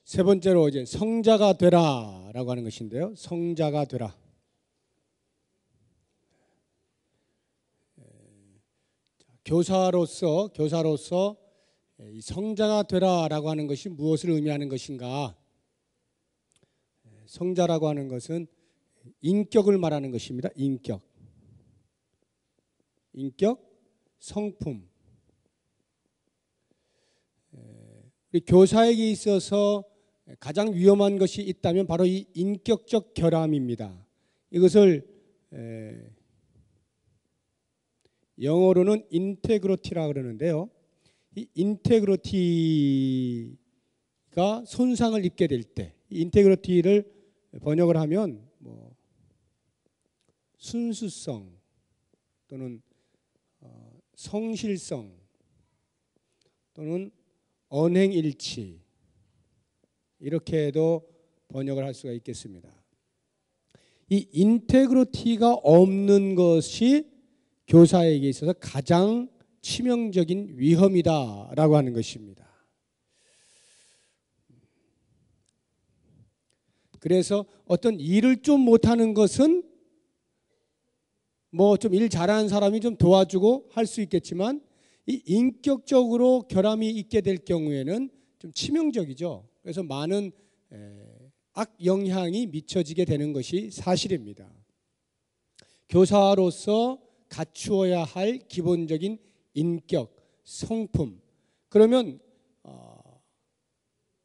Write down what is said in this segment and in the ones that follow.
세 번째로 이제 성자가 되라라고 하는 것인데요. 성자가 되라. 교사로서 이 성자가 되라라고 하는 것이 무엇을 의미하는 것인가? 성자라고 하는 것은 인격을 말하는 것입니다. 인격, 성품. 우리 교사에게 있어서 가장 위험한 것이 있다면 바로 이 인격적 결함입니다. 이것을 영어로는 인테그리티라고 그러는데요. 이 인테그리티가 손상을 입게 될 때, 인테그리티를 번역을 하면 순수성 또는 성실성 또는 언행일치 이렇게도 번역을 할 수가 있겠습니다. 이 인테그리티가 없는 것이 교사에게 있어서 가장 치명적인 위험이다라고 하는 것입니다. 그래서 어떤 일을 좀 못하는 것은 좀 일 잘하는 사람이 좀 도와주고 할 수 있겠지만 이 인격적으로 결함이 있게 될 경우에는 좀 치명적이죠. 그래서 많은 악영향이 미쳐지게 되는 것이 사실입니다. 교사로서 갖추어야 할 기본적인 인격, 성품. 그러면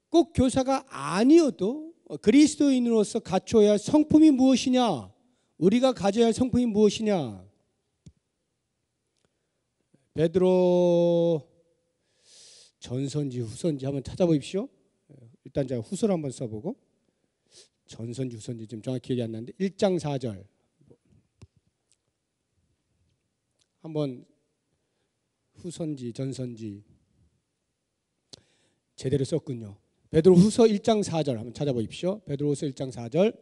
꼭 교사가 아니어도 그리스도인으로서 갖추어야 할 성품이 무엇이냐? 우리가 가져야 할 성품이 무엇이냐? 베드로 전선지 후선지 한번 찾아보십시오. 일단 제가 후서를 한번 써보고 전선지 후선지 좀 정확히 기억이 안 나는데 1장 4절 한번 후선지 전선지 제대로 썼군요. 베드로 후서 1장 4절 한번 찾아보십시오. 베드로 후서 1장 4절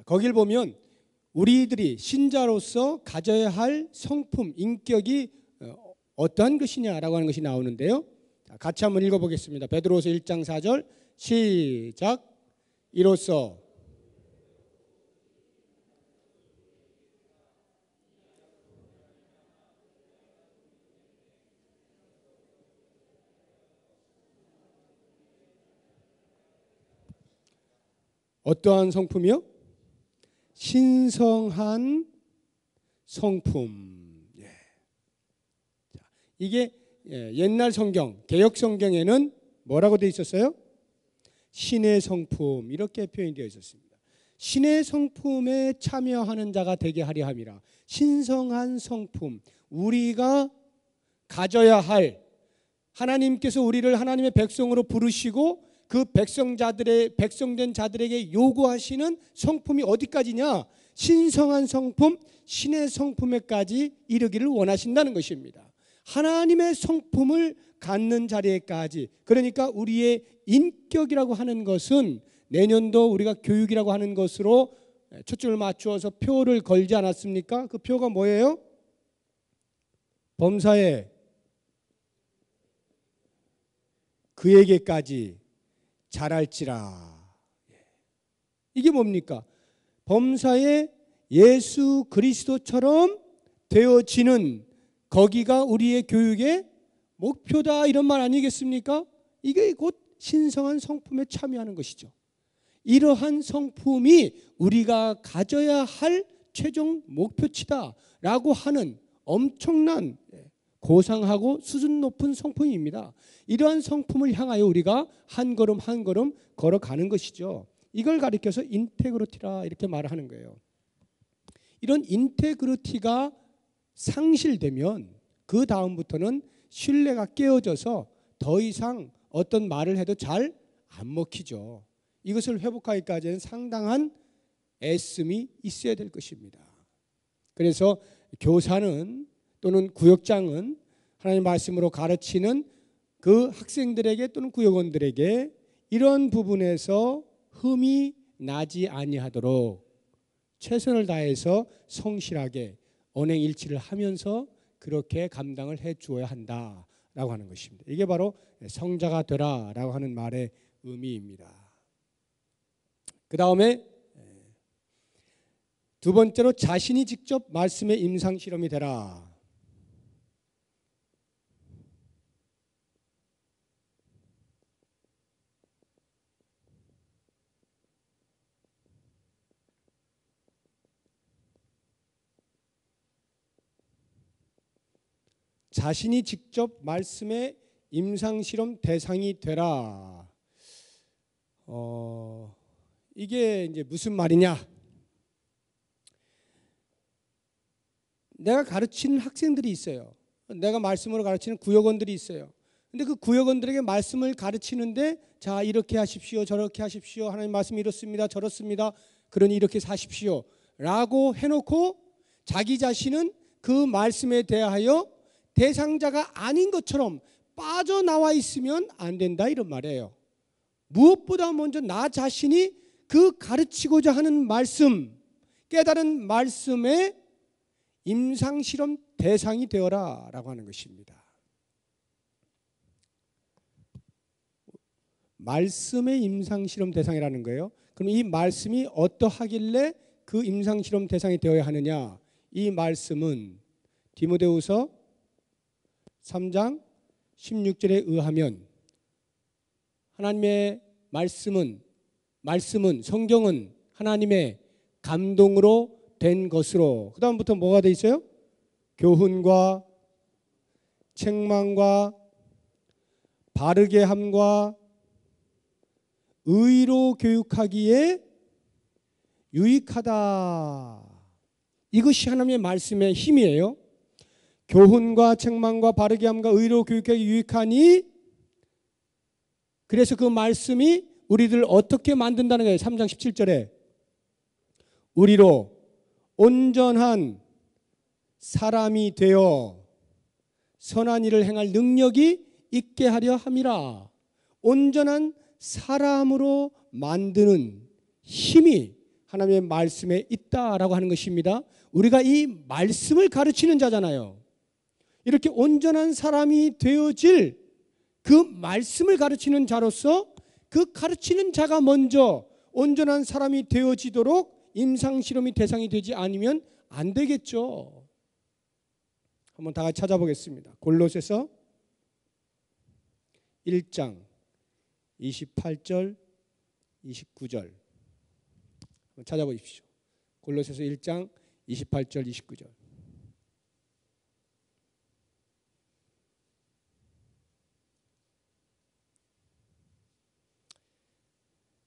거길 보면 우리들이 신자로서 가져야 할 성품, 인격이 어떠한 것이냐라고 하는 것이 나오는데요. 같이 한번 읽어보겠습니다. 베드로후서 1장 4절 시작. 이로써 어떠한 성품이요? 신성한 성품. 이게 옛날 성경, 개역 성경에는 뭐라고 되어 있었어요? 신의 성품 이렇게 표현이 되어 있었습니다. 신의 성품에 참여하는 자가 되게 하려 함이라. 신성한 성품, 우리가 가져야 할, 하나님께서 우리를 하나님의 백성으로 부르시고 그 백성된 자들에게 요구하시는 성품이 어디까지냐? 신성한 성품, 신의 성품에까지 이르기를 원하신다는 것입니다. 하나님의 성품을 갖는 자리에까지. 그러니까 우리의 인격이라고 하는 것은 내년도 우리가 교육이라고 하는 것으로 초점을 맞추어서 표를 걸지 않았습니까? 그 표가 뭐예요? 범사에 그에게까지 잘할지라. 이게 뭡니까? 범사에 예수 그리스도처럼 되어지는 거기가 우리의 교육의 목표다 이런 말 아니겠습니까? 이게 곧 신성한 성품에 참여하는 것이죠. 이러한 성품이 우리가 가져야 할 최종 목표치다라고 하는 엄청난 고상하고 수준 높은 성품입니다. 이러한 성품을 향하여 우리가 한 걸음 한 걸음 걸어가는 것이죠. 이걸 가리켜서 인테그리티라 이렇게 말을 하는 거예요. 이런 인테그리티가 상실되면 그 다음부터는 신뢰가 깨어져서 더 이상 어떤 말을 해도 잘 안 먹히죠. 이것을 회복하기까지는 상당한 애씀이 있어야 될 것입니다. 그래서 교사는 또는 구역장은 하나님의 말씀으로 가르치는 그 학생들에게 또는 구역원들에게 이런 부분에서 흠이 나지 아니하도록 최선을 다해서 성실하게 언행일치를 하면서 그렇게 감당을 해 주어야 한다라고 라고 하는 것입니다. 이게 바로 성자가 되라 라고 하는 말의 의미입니다. 그 다음에 두 번째로 자신이 직접 말씀의 임상실험이 되라. 자신이 직접 말씀의 임상실험 대상이 되라. 이게 이제 무슨 말이냐? 내가 가르치는 학생들이 있어요. 내가 말씀으로 가르치는 구역원들이 있어요. 근데 그 구역원들에게 말씀을 가르치는데 자, 이렇게 하십시오, 저렇게 하십시오, 하나님 말씀이 이렇습니다, 저렇습니다, 그러니 이렇게 사십시오 라고 해놓고 자기 자신은 그 말씀에 대하여 대상자가 아닌 것처럼 빠져나와 있으면 안 된다, 이런 말이에요. 무엇보다 먼저 나 자신이 그 가르치고자 하는 말씀, 깨달은 말씀의 임상실험 대상이 되어라 라고 하는 것입니다. 말씀의 임상실험 대상이라는 거예요. 그럼 이 말씀이 어떠하길래 그 임상실험 대상이 되어야 하느냐? 이 말씀은 디모데후서 3장 16절에 의하면 하나님의 말씀은 성경은 하나님의 감동으로 된 것으로, 그 다음부터 뭐가 돼 있어요? 교훈과 책망과 바르게 함과 의로 교육하기에 유익하다. 이것이 하나님의 말씀의 힘이에요. 교훈과 책망과 바르게 함과 의로 교육하기에 유익하니, 그래서 그 말씀이 우리들 어떻게 만든다는 거예요. 3장 17절에 우리로 온전한 사람이 되어 선한 일을 행할 능력이 있게 하려 함이라. 온전한 사람으로 만드는 힘이 하나님의 말씀에 있다라고 하는 것입니다. 우리가 이 말씀을 가르치는 자잖아요. 이렇게 온전한 사람이 되어질 그 말씀을 가르치는 자로서 그 가르치는 자가 먼저 온전한 사람이 되어지도록 임상실험이 대상이 되지 않으면 안 되겠죠. 한번 다 같이 찾아보겠습니다. 골로새서 1장 28절 29절 한번 찾아보십시오. 골로새서 1장 28절 29절.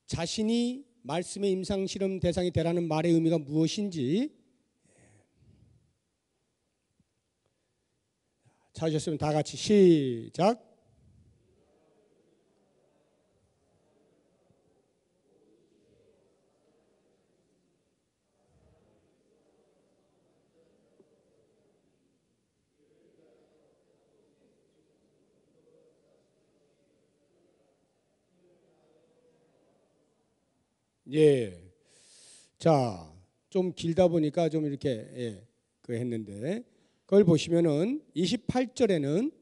자신이 말씀의 임상실험 대상이 되라는 말의 의미가 무엇인지 찾으셨으면 다 같이 시작. 예. 자, 좀 길다 보니까 좀 이렇게 했는데 그걸 보시면은 28절에는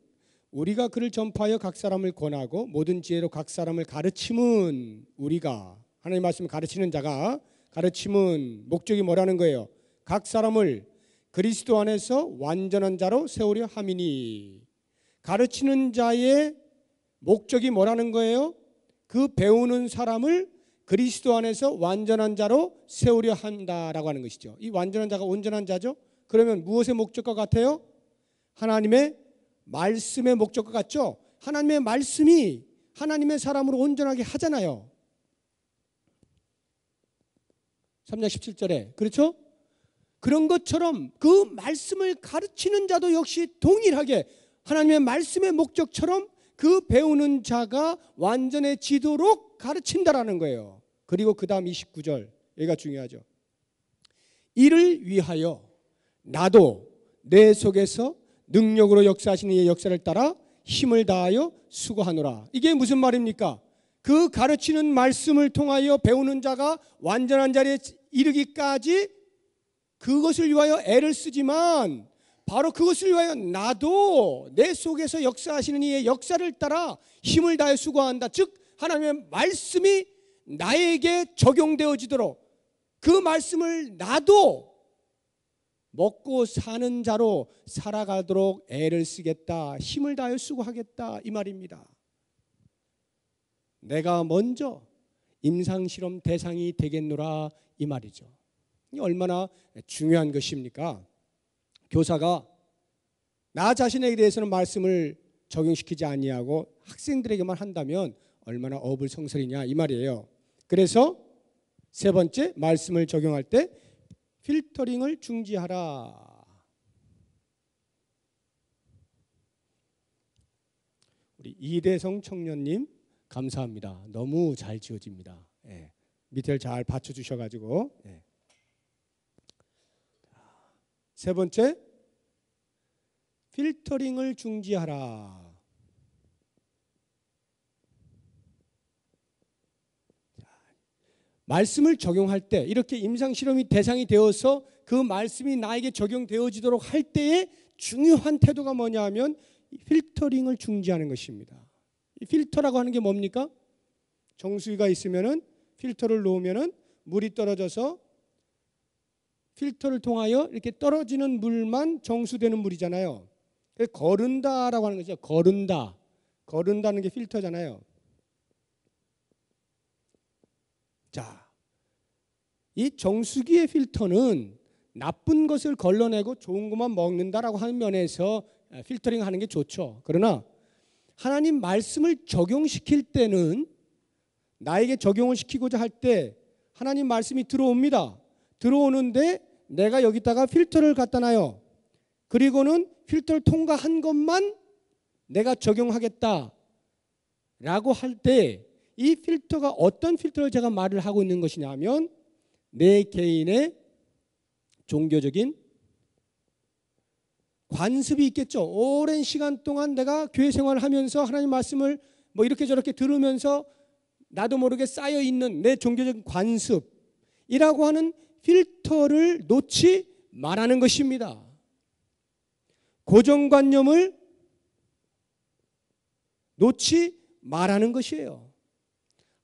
우리가 그를 전파하여 각 사람을 권하고 모든 지혜로 각 사람을 가르침은, 우리가 하나님 말씀을 가르치는 자가 가르침은 목적이 뭐라는 거예요? 각 사람을 그리스도 안에서 완전한 자로 세우려 함이니. 가르치는 자의 목적이 뭐라는 거예요? 그 배우는 사람을 그리스도 안에서 완전한 자로 세우려 한다라고 하는 것이죠. 이 완전한 자가 온전한 자죠. 그러면 무엇의 목적과 같아요? 하나님의 말씀의 목적과 같죠. 하나님의 말씀이 하나님의 사람으로 온전하게 하잖아요. 3장 17절에 그렇죠? 그런 것처럼 그 말씀을 가르치는 자도 역시 동일하게 하나님의 말씀의 목적처럼 그 배우는 자가 완전해지도록 가르친다라는 거예요. 그리고 그 다음 29절, 여기가 중요하죠. 이를 위하여 나도 내 속에서 능력으로 역사하시는 이의 역사를 따라 힘을 다하여 수고하노라. 이게 무슨 말입니까? 그 가르치는 말씀을 통하여 배우는 자가 완전한 자리에 이르기까지 그것을 위하여 애를 쓰지만 바로 그것을 위하여 나도 내 속에서 역사하시는 이의 역사를 따라 힘을 다해 수고한다. 즉 하나님의 말씀이 나에게 적용되어지도록 그 말씀을 나도 먹고 사는 자로 살아가도록 애를 쓰겠다. 힘을 다해 수고하겠다. 이 말입니다. 내가 먼저 임상실험 대상이 되겠노라 이 말이죠. 이게 얼마나 중요한 것입니까? 교사가 나 자신에게 대해서는 말씀을 적용시키지 아니하고 학생들에게만 한다면 얼마나 어불성설이냐 이 말이에요. 그래서 세 번째, 말씀을 적용할 때 필터링을 중지하라. 우리 이대성 청년님 감사합니다. 너무 잘 지어집니다. 예. 밑에를 잘 받쳐주셔가지고. 예. 세 번째, 필터링을 중지하라. 말씀을 적용할 때 이렇게 임상실험이 대상이 되어서 그 말씀이 나에게 적용되어지도록 할 때의 중요한 태도가 뭐냐 하면 필터링을 중지하는 것입니다. 이 필터라고 하는 게 뭡니까? 정수기가 있으면은 필터를 놓으면은 물이 떨어져서 필터를 통하여 이렇게 떨어지는 물만 정수되는 물이잖아요. 거른다라고 하는 거죠. 거른다는 게 필터잖아요. 자, 이 정수기의 필터는 나쁜 것을 걸러내고 좋은 것만 먹는다라고 하는 면에서 필터링 하는 게 좋죠. 그러나 하나님 말씀을 적용시킬 때는 나에게 적용을 시키고자 할 때 하나님 말씀이 들어옵니다. 들어오는데 내가 여기다가 필터를 갖다 놔요. 그리고는 필터를 통과한 것만 내가 적용하겠다라고 할 때 이 필터가 어떤 필터를 제가 말을 하고 있는 것이냐 하면 내 개인의 종교적인 관습이 있겠죠. 오랜 시간 동안 내가 교회 생활을 하면서 하나님 말씀을 뭐 이렇게 저렇게 들으면서 나도 모르게 쌓여 있는 내 종교적인 관습이라고 하는 필터를 놓지 말라는 것입니다. 고정관념을 놓지 말라는 것이에요.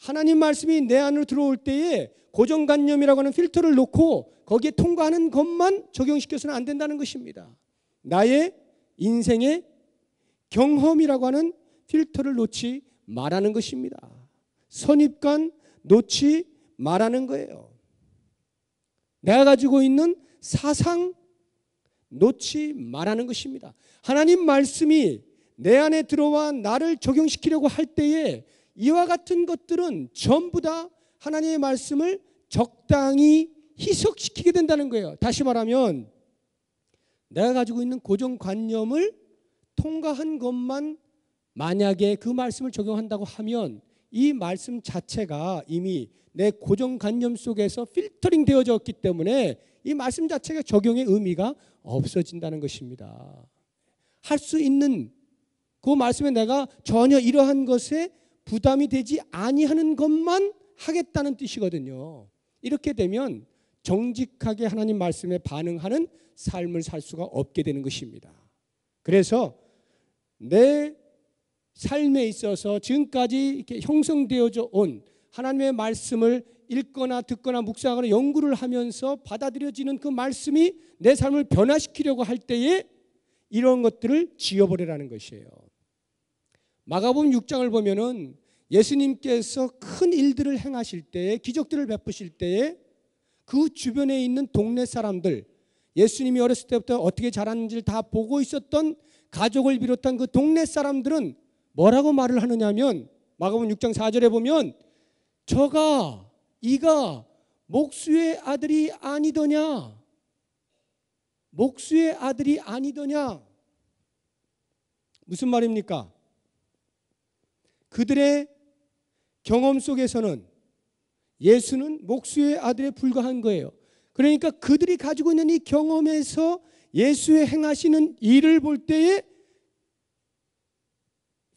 하나님 말씀이 내 안으로 들어올 때에 고정관념이라고 하는 필터를 놓고 거기에 통과하는 것만 적용시켜서는 안 된다는 것입니다. 나의 인생의 경험이라고 하는 필터를 놓지 말라는 것입니다. 선입관 놓지 말라는 거예요. 내가 가지고 있는 사상 놓지 말라는 것입니다. 하나님 말씀이 내 안에 들어와 나를 적용시키려고 할 때에 이와 같은 것들은 전부 다 하나님의 말씀을 적당히 희석시키게 된다는 거예요. 다시 말하면 내가 가지고 있는 고정관념을 통과한 것만 만약에 그 말씀을 적용한다고 하면 이 말씀 자체가 이미 내 고정관념 속에서 필터링 되어졌기 때문에 이 말씀 자체가 적용의 의미가 없어진다는 것입니다. 할 수 있는 그 말씀에 내가 전혀 이러한 것에 부담이 되지 아니하는 것만 하겠다는 뜻이거든요. 이렇게 되면 정직하게 하나님 말씀에 반응하는 삶을 살 수가 없게 되는 것입니다. 그래서 내 삶에 있어서 지금까지 이렇게 형성되어져 온 하나님의 말씀을 읽거나 듣거나 묵상하거나 연구를 하면서 받아들여지는 그 말씀이 내 삶을 변화시키려고 할 때에 이런 것들을 지워버리라는 것이에요. 마가복음 6장을 보면은 예수님께서 큰 일들을 행하실 때에 기적들을 베푸실 때에 그 주변에 있는 동네 사람들, 예수님이 어렸을 때부터 어떻게 자랐는지를 다 보고 있었던 가족을 비롯한 그 동네 사람들은 뭐라고 말을 하느냐 하면 마가복음 6장 4절에 보면 이가 목수의 아들이 아니더냐, 목수의 아들이 아니더냐. 무슨 말입니까? 그들의 경험 속에서는 예수는 목수의 아들에 불과한 거예요. 그러니까 그들이 가지고 있는 이 경험에서 예수의 행하시는 일을 볼 때에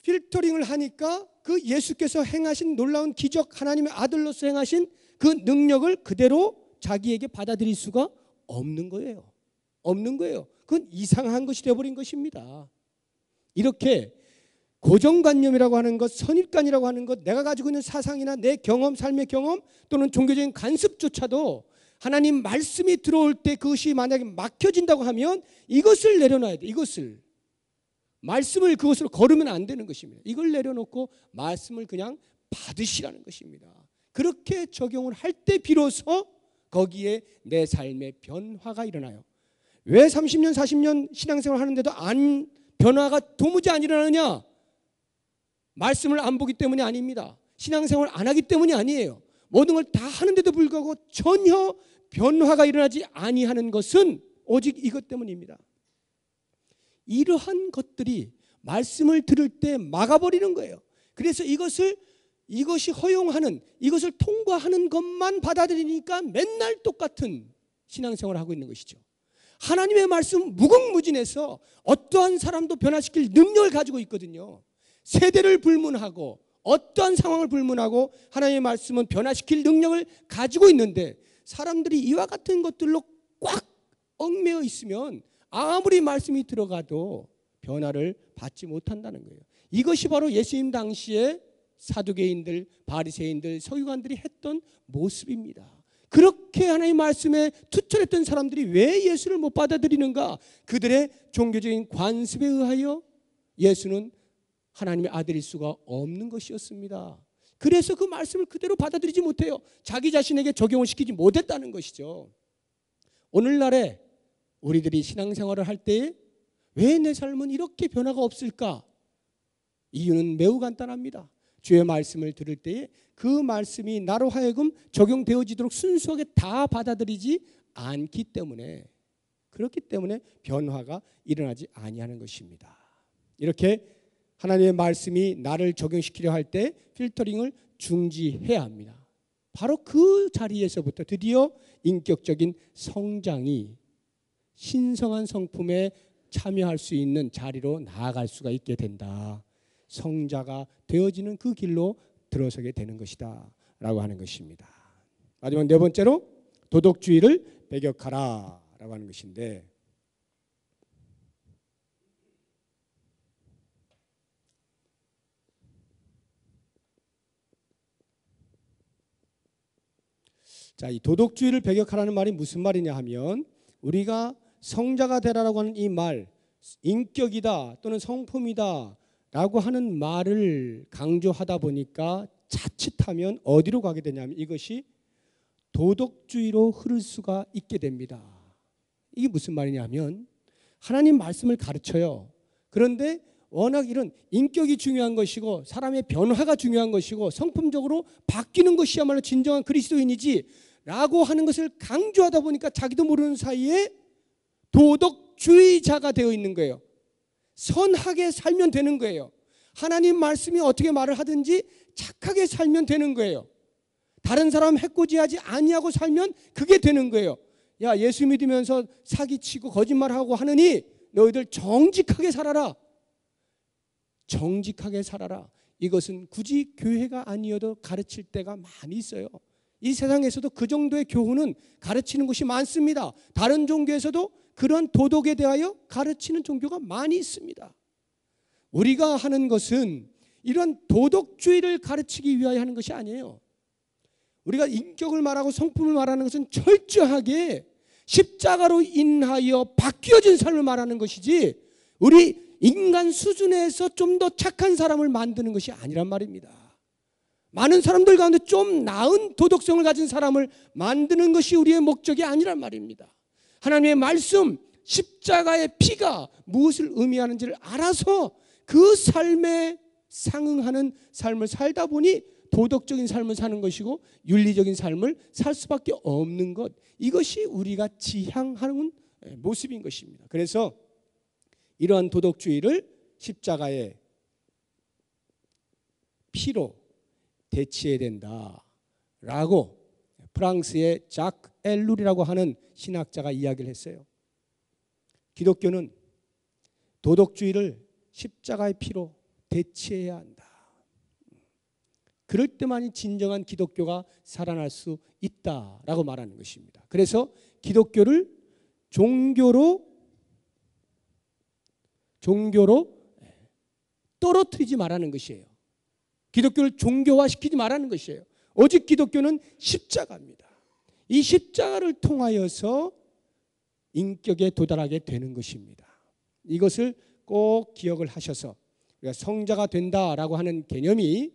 필터링을 하니까 그 예수께서 행하신 놀라운 기적, 하나님의 아들로서 행하신 그 능력을 그대로 자기에게 받아들일 수가 없는 거예요. 없는 거예요. 그건 이상한 것이 되어버린 것입니다. 이렇게 고정관념이라고 하는 것, 선입관이라고 하는 것, 내가 가지고 있는 사상이나 내 경험, 삶의 경험 또는 종교적인 관습조차도 하나님 말씀이 들어올 때 그것이 만약에 막혀진다고 하면 이것을 내려놔야 돼. 이것을. 말씀을 그것으로 걸으면 안 되는 것입니다. 이걸 내려놓고 말씀을 그냥 받으시라는 것입니다. 그렇게 적용을 할 때 비로소 거기에 내 삶의 변화가 일어나요. 왜 30년, 40년 신앙생활 하는데도 변화가 도무지 안 일어나느냐? 말씀을 안 보기 때문이 아닙니다. 신앙생활 안 하기 때문이 아니에요. 모든 걸 다 하는데도 불구하고 전혀 변화가 일어나지 아니하는 것은 오직 이것 때문입니다. 이러한 것들이 말씀을 들을 때 막아버리는 거예요. 그래서 이것이 허용하는, 이것을 통과하는 것만 받아들이니까 맨날 똑같은 신앙생활을 하고 있는 것이죠. 하나님의 말씀 무궁무진해서 어떠한 사람도 변화시킬 능력을 가지고 있거든요. 세대를 불문하고 어떠한 상황을 불문하고 하나님의 말씀은 변화시킬 능력을 가지고 있는데 사람들이 이와 같은 것들로 꽉 얽매여 있으면 아무리 말씀이 들어가도 변화를 받지 못한다는 거예요. 이것이 바로 예수님 당시에 사두개인들, 바리새인들, 서기관들이 했던 모습입니다. 그렇게 하나님의 말씀에 투철했던 사람들이 왜 예수를 못 받아들이는가? 그들의 종교적인 관습에 의하여 예수는 하나님의 아들일 수가 없는 것이었습니다. 그래서 그 말씀을 그대로 받아들이지 못해요. 자기 자신에게 적용을 시키지 못했다는 것이죠. 오늘날에 우리들이 신앙생활을 할 때에 왜 내 삶은 이렇게 변화가 없을까? 이유는 매우 간단합니다. 주의 말씀을 들을 때에 그 말씀이 나로 하여금 적용되어지도록 순수하게 다 받아들이지 않기 때문에, 그렇기 때문에 변화가 일어나지 아니하는 것입니다. 이렇게 하나님의 말씀이 나를 적용시키려 할 때 필터링을 중지해야 합니다. 바로 그 자리에서부터 드디어 인격적인 성장이 신성한 성품에 참여할 수 있는 자리로 나아갈 수가 있게 된다. 성자가 되어지는 그 길로 들어서게 되는 것이다 라고 하는 것입니다. 마지막 네 번째로 도덕주의를 배격하라 라고 하는 것인데, 자, 이 도덕주의를 배격하라는 말이 무슨 말이냐 하면, 우리가 성자가 되라라고 하는 이 말, 인격이다 또는 성품이다 라고 하는 말을 강조하다 보니까 자칫하면 어디로 가게 되냐면 이것이 도덕주의로 흐를 수가 있게 됩니다. 이게 무슨 말이냐면 하나님 말씀을 가르쳐요. 그런데 워낙 이런 인격이 중요한 것이고 사람의 변화가 중요한 것이고 성품적으로 바뀌는 것이야말로 진정한 그리스도인이지 라고 하는 것을 강조하다 보니까 자기도 모르는 사이에 도덕주의자가 되어 있는 거예요. 선하게 살면 되는 거예요. 하나님 말씀이 어떻게 말을 하든지 착하게 살면 되는 거예요. 다른 사람 해코지하지 아니하고 살면 그게 되는 거예요. 야, 예수 믿으면서 사기치고 거짓말하고 하느니 너희들 정직하게 살아라. 정직하게 살아라. 이것은 굳이 교회가 아니어도 가르칠 때가 많이 있어요. 이 세상에서도 그 정도의 교훈은 가르치는 것이 많습니다. 다른 종교에서도 그런 도덕에 대하여 가르치는 종교가 많이 있습니다. 우리가 하는 것은 이런 도덕주의를 가르치기 위하여 하는 것이 아니에요. 우리가 인격을 말하고 성품을 말하는 것은 철저하게 십자가로 인하여 바뀌어진 삶을 말하는 것이지 우리 인간 수준에서 좀 더 착한 사람을 만드는 것이 아니란 말입니다. 많은 사람들 가운데 좀 나은 도덕성을 가진 사람을 만드는 것이 우리의 목적이 아니란 말입니다. 하나님의 말씀, 십자가의 피가 무엇을 의미하는지를 알아서 그 삶에 상응하는 삶을 살다 보니 도덕적인 삶을 사는 것이고 윤리적인 삶을 살 수밖에 없는 것, 이것이 우리가 지향하는 모습인 것입니다. 그래서 이러한 도덕주의를 십자가의 피로 대치해야 된다라고 프랑스의 작 엘룰이라고 하는 신학자가 이야기를 했어요. 기독교는 도덕주의를 십자가의 피로 대치해야 한다. 그럴 때만이 진정한 기독교가 살아날 수 있다라고 말하는 것입니다. 그래서 기독교를 종교로 떨어뜨리지 말라는 것이에요. 기독교를 종교화시키지 말라는 것이에요. 오직 기독교는 십자가입니다. 이 십자가를 통하여서 인격에 도달하게 되는 것입니다. 이것을 꼭 기억을 하셔서 우리가 성자가 된다라고 하는 개념이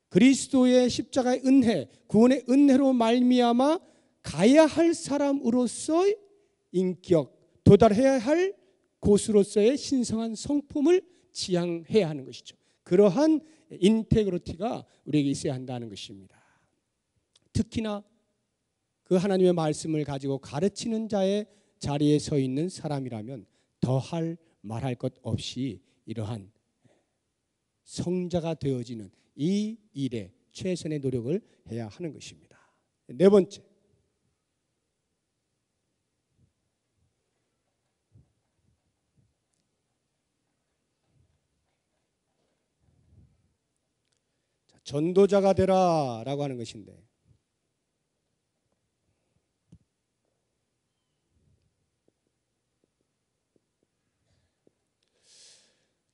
그리스도의 십자가의 은혜, 구원의 은혜로 말미암아 가야 할 사람으로서의 인격, 도달해야 할 곳으로서의 신성한 성품을 지향해야 하는 것이죠. 그러한 인테그리티가 우리에게 있어야 한다는 것입니다. 특히나 그 하나님의 말씀을 가지고 가르치는 자의 자리에 서 있는 사람이라면 더할 말할 것 없이 이러한 성자가 되어지는 이 일에 최선의 노력을 해야 하는 것입니다. 네 번째, 전도자가 되라라고 하는 것인데,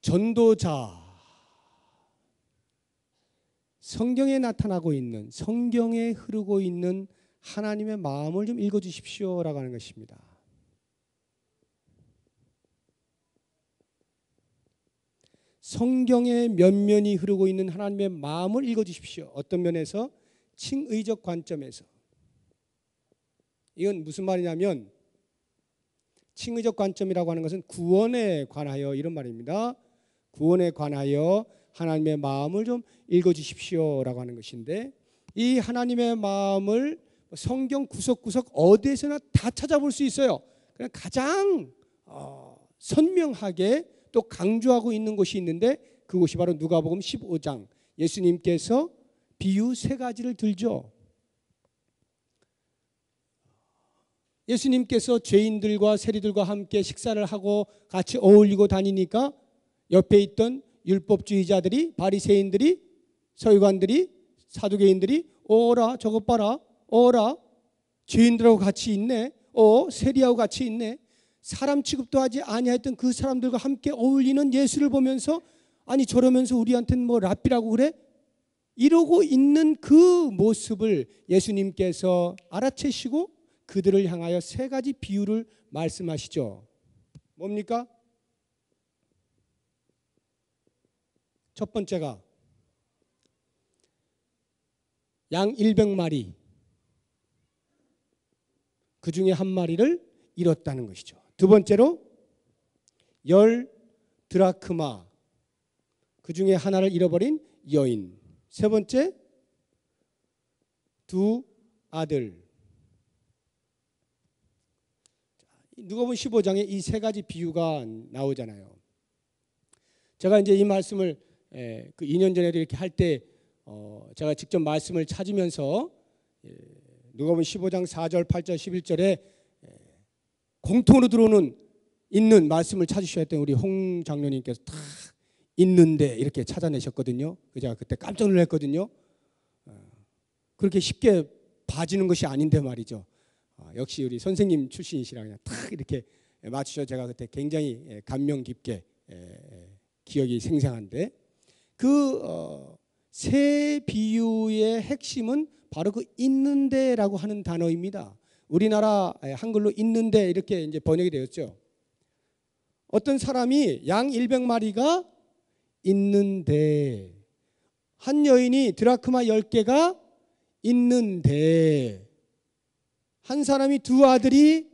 전도자, 성경에 나타나고 있는, 성경에 흐르고 있는 하나님의 마음을 좀 읽어주십시오라고 하는 것입니다. 성경의 면면이 흐르고 있는 하나님의 마음을 읽어주십시오. 어떤 면에서? 칭의적 관점에서. 이건 무슨 말이냐면, 칭의적 관점이라고 하는 것은 구원에 관하여 이런 말입니다. 구원에 관하여 하나님의 마음을 좀 읽어주십시오라고 하는 것인데, 이 하나님의 마음을 성경 구석구석 어디에서나 다 찾아볼 수 있어요. 그냥 가장 선명하게 또 강조하고 있는 곳이 있는데, 그곳이 바로 누가복음 15장. 예수님께서 비유 3가지를 들죠. 예수님께서 죄인들과 세리들과 함께 식사를 하고 같이 어울리고 다니니까 옆에 있던 율법주의자들이, 바리새인들이, 서기관들이, 사두개인들이 어라 저것 봐라, 어라 죄인들하고 같이 있네, 세리하고 같이 있네. 사람 취급도 하지 아니했던 그 사람들과 함께 어울리는 예수를 보면서, 아니 저러면서 우리한테는 뭐 랍비라고 그래? 이러고 있는 그 모습을 예수님께서 알아채시고 그들을 향하여 3가지 비유를 말씀하시죠. 뭡니까? 첫 번째가 양 100마리, 그 중에 1마리를 잃었다는 것이죠. 두 번째로 10 드라크마, 그 중에 하나를 잃어버린 여인. 세 번째, 2 아들. 누가복음 15장에 이 3가지 비유가 나오잖아요. 제가 이제 이 말씀을 그 2년 전에도 이렇게 할 때 제가 직접 말씀을 찾으면서 누가복음 15장 4절, 8절, 11절에 공통으로 들어오는 있는 말씀을 찾으셔야 했던 우리 홍 장로님께서 다 있는데 이렇게 찾아내셨거든요. 제가 그때 깜짝 놀랐거든요. 그렇게 쉽게 봐지는 것이 아닌데 말이죠. 역시 우리 선생님 출신이시라 그냥 탁 이렇게 맞추셔. 제가 그때 굉장히 감명 깊게 기억이 생생한데, 그 세 비유의 핵심은 바로 그 있는데라고 하는 단어입니다. 우리나라 한글로 있는데 이렇게 이제 번역이 되었죠. 어떤 사람이 양 100마리가 있는데, 한 여인이 드라크마 10개가 있는데, 한 사람이 2 아들이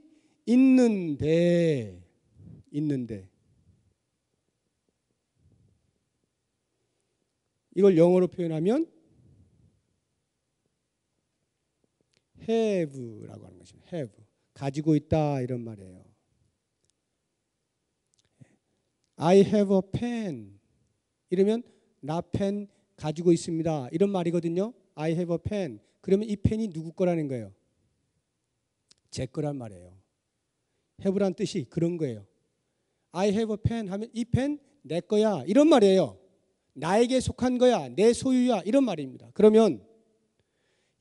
있는데 이걸 영어로 표현하면 have라고 하는 것입니다. have, 가지고 있다 이런 말이에요. I have a pen 이러면 나 펜 가지고 있습니다 이런 말이거든요. I have a pen. 그러면 이 펜이 누구 거라는 거예요? 제 거란 말이에요. have란 뜻이 그런 거예요. I have a pen 하면 이 펜 내 거야 이런 말이에요. 나에게 속한 거야, 내 소유야 이런 말입니다. 그러면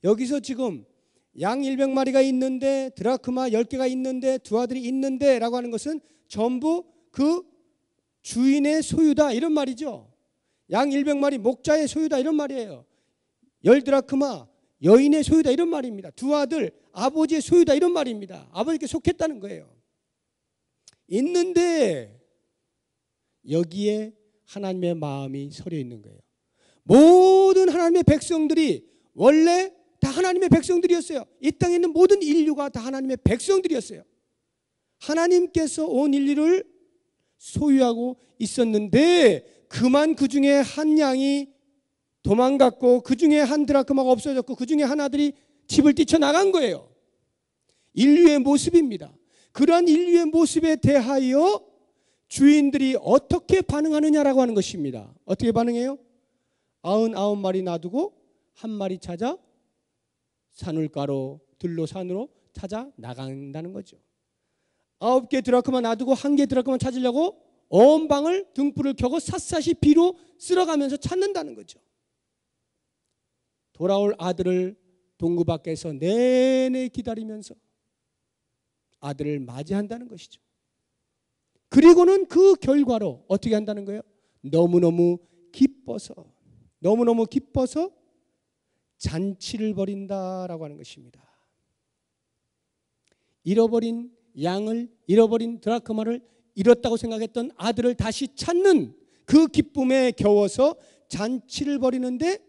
여기서 지금 양 100마리가 있는데 드라크마 10개가 있는데 두 아들이 있는데 라고 하는 것은 전부 그 주인의 소유다 이런 말이죠. 양 100마리 목자의 소유다 이런 말이에요. 10드라크마 여인의 소유다 이런 말입니다. 두 아들 아버지의 소유다 이런 말입니다. 아버지께 속했다는 거예요. 있는데 여기에 하나님의 마음이 서려 있는 거예요. 모든 하나님의 백성들이 원래 다 하나님의 백성들이었어요. 이 땅에 있는 모든 인류가 다 하나님의 백성들이었어요. 하나님께서 온 인류를 소유하고 있었는데 그만 그 중에 한 양이 도망갔고 그 중에 한 드라크마가 없어졌고 그 중에 한 아들이 집을 뛰쳐나간 거예요. 인류의 모습입니다. 그러한 인류의 모습에 대하여 주인들이 어떻게 반응하느냐라고 하는 것입니다. 어떻게 반응해요? 99마리 놔두고 한 마리 찾아 산울가로 들로 산으로 찾아 나간다는 거죠. 9개 드라크마 놔두고 1개 드라크마 찾으려고 온 방을 등불을 켜고 샅샅이 비로 쓸어가면서 찾는다는 거죠. 돌아올 아들을 동구 밖에서 내내 기다리면서 아들을 맞이한다는 것이죠. 그리고는 그 결과로 어떻게 한다는 거예요? 너무너무 기뻐서 잔치를 벌인다라고 하는 것입니다. 잃어버린 양을, 잃어버린 드라크마를 잃었다고 생각했던 아들을 다시 찾는 그 기쁨에 겨워서 잔치를 벌이는데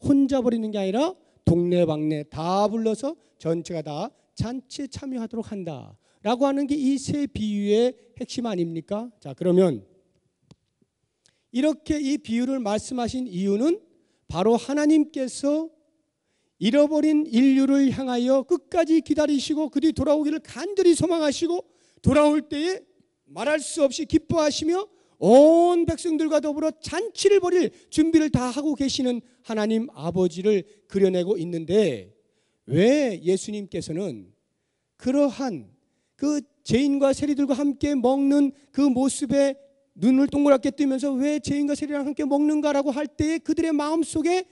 혼자 벌이는 게 아니라 동네방네 다 불러서 전체가 다 잔치에 참여하도록 한다라고 하는 게 이 세 비유의 핵심 아닙니까? 자, 그러면 이렇게 이 비유를 말씀하신 이유는 바로 하나님께서 잃어버린 인류를 향하여 끝까지 기다리시고 그들이 돌아오기를 간절히 소망하시고 돌아올 때에 말할 수 없이 기뻐하시며 온 백성들과 더불어 잔치를 벌일 준비를 다 하고 계시는 하나님 아버지를 그려내고 있는데 왜 예수님께서는 그러한 그 죄인과 세리들과 함께 먹는 그 모습에 눈을 동그랗게 뜨면서 왜 죄인과 세리랑 함께 먹는가라고 할 때에 그들의 마음속에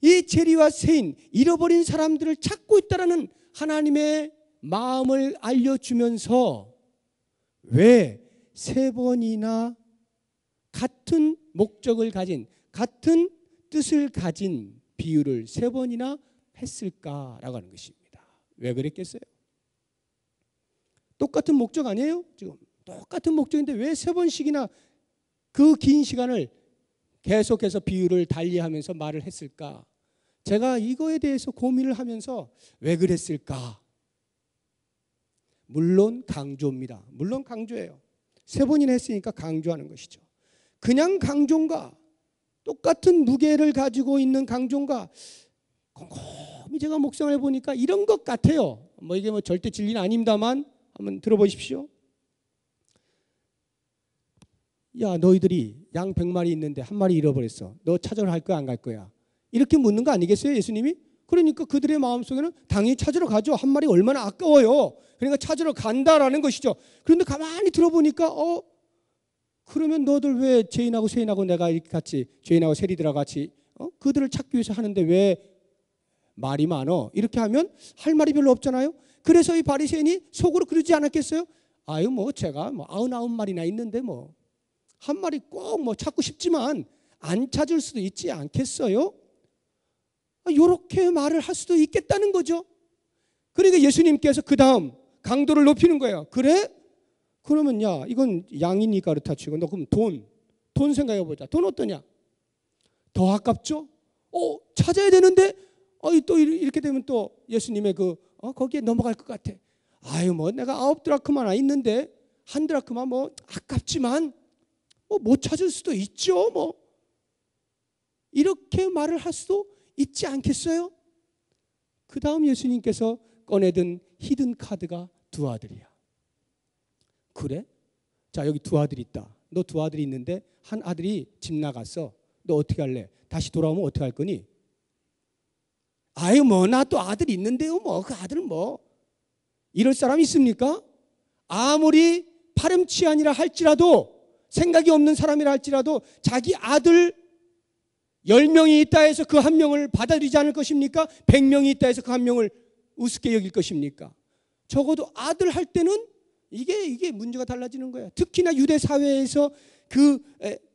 이 세리와 세인, 잃어버린 사람들을 찾고 있다라는 하나님의 마음을 알려주면서 왜 세 번이나 같은 목적을 가진, 같은 뜻을 가진 비유를 세 번이나 했을까라고 하는 것입니다. 왜 그랬겠어요? 똑같은 목적 아니에요? 지금 똑같은 목적인데 왜 세 번씩이나 그 긴 시간을 계속해서 비유를 달리하면서 말을 했을까? 제가 이거에 대해서 고민을 하면서 왜 그랬을까? 물론 강조입니다. 물론 강조예요. 세 번이나 했으니까 강조하는 것이죠. 그냥 강조인가? 똑같은 무게를 가지고 있는 강조인가? 곰곰이 제가 묵상을 해보니까 이런 것 같아요. 뭐 이게 뭐 절대 진리는 아닙니다만 한번 들어보십시오. 야, 너희들이 양 100마리 있는데 한 마리 잃어버렸어. 너 찾으러 갈 거야, 안 갈 거야? 이렇게 묻는 거 아니겠어요, 예수님이? 그러니까 그들의 마음속에는 당연히 찾으러 가죠. 한 마리 얼마나 아까워요. 그러니까 찾으러 간다라는 것이죠. 그런데 가만히 들어보니까 그러면 너들 왜 죄인하고 세인하고 내가 이렇게 같이 죄인하고 세리들하고 같이 그들을 찾기 위해서 하는데 왜 말이 많어? 이렇게 하면 할 말이 별로 없잖아요. 그래서 이 바리새인이 속으로 그러지 않았겠어요? 아유 뭐 제가 뭐 99마리나 있는데 뭐 한 마리 꼭 뭐 찾고 싶지만 안 찾을 수도 있지 않겠어요? 이렇게 말을 할 수도 있겠다는 거죠. 그러니까 예수님께서 그 다음 강도를 높이는 거예요. 그래? 그러면 야 이건 양이니까 그렇다 치고 너 그럼 돈 생각해보자. 돈 어떠냐? 더 아깝죠? 찾아야 되는데 또 이렇게 되면 또 예수님의 거기에 넘어갈 것 같아. 아유 뭐 내가 9드라크마나 있는데 1드라크마 뭐 아깝지만 못 찾을 수도 있죠. 뭐 이렇게 말을 할 수도 있지 않겠어요? 그 다음 예수님께서 꺼내든 히든 카드가 두 아들이야. 그래? 자 여기 두 아들이 있다. 너 두 아들이 있는데 한 아들이 집 나갔어. 너 어떻게 할래? 다시 돌아오면 어떻게 할 거니? 아유 뭐 나 또 아들이 있는데요. 뭐 그 아들 뭐 이럴 사람 있습니까? 아무리 파렴치 아니라 할지라도 생각이 없는 사람이라 할지라도 자기 아들 10명이 있다 해서 그 한 명을 받아들이지 않을 것입니까? 100명이 있다 해서 그 한 명을 우습게 여길 것입니까? 적어도 아들 할 때는 이게 문제가 달라지는 거예요. 특히나 유대 사회에서 그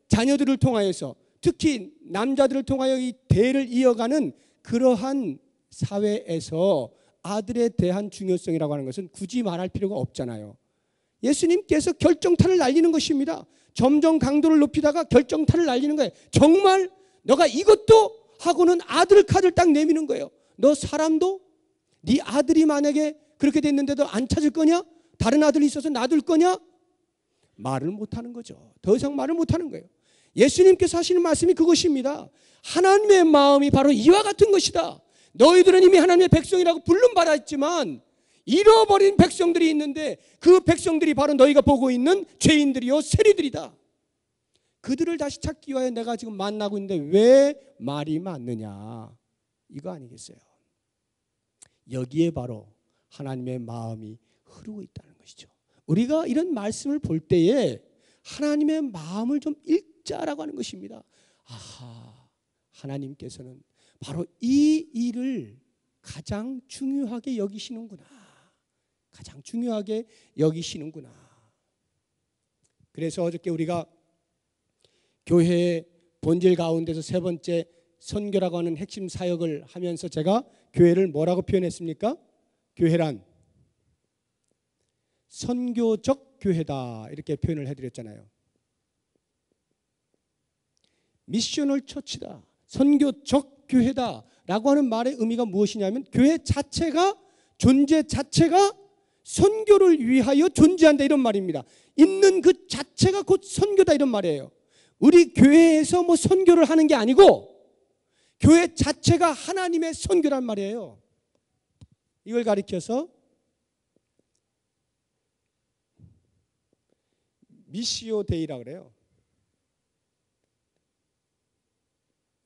자녀들을 통하여서, 특히 남자들을 통하여 이 대를 이어가는 그러한 사회에서 아들에 대한 중요성이라고 하는 것은 굳이 말할 필요가 없잖아요. 예수님께서 결정타를 날리는 것입니다. 점점 강도를 높이다가 결정타를 날리는 거예요. 정말 너가 이것도 하고는 아들 카드를 딱 내미는 거예요. 너 사람도 네 아들이 만약에 그렇게 됐는데도 안 찾을 거냐? 다른 아들이 있어서 놔둘 거냐? 말을 못하는 거죠. 더 이상 말을 못하는 거예요. 예수님께서 하시는 말씀이 그것입니다. 하나님의 마음이 바로 이와 같은 것이다. 너희들은 이미 하나님의 백성이라고 부름받았지만 잃어버린 백성들이 있는데 그 백성들이 바로 너희가 보고 있는 죄인들이요 세리들이다. 그들을 다시 찾기 위하여 내가 지금 만나고 있는데 왜 말이 많느냐, 이거 아니겠어요? 여기에 바로 하나님의 마음이 흐르고 있다는 것이죠. 우리가 이런 말씀을 볼 때에 하나님의 마음을 좀 읽자라고 하는 것입니다. 아하, 하나님께서는 바로 이 일을 가장 중요하게 여기시는구나. 가장 중요하게 여기시는구나. 그래서 어저께 우리가 교회의 본질 가운데서 세 번째 선교라고 하는 핵심 사역을 하면서 제가 교회를 뭐라고 표현했습니까? 교회란 선교적 교회다, 이렇게 표현을 해드렸잖아요. 미셔널 처치다, 선교적 교회다 라고 하는 말의 의미가 무엇이냐면 교회 자체가, 존재 자체가 선교를 위하여 존재한다, 이런 말입니다. 있는 그 자체가 곧 선교다, 이런 말이에요. 우리 교회에서 뭐 선교를 하는 게 아니고 교회 자체가 하나님의 선교란 말이에요. 이걸 가리켜서 미시오 데이라 그래요.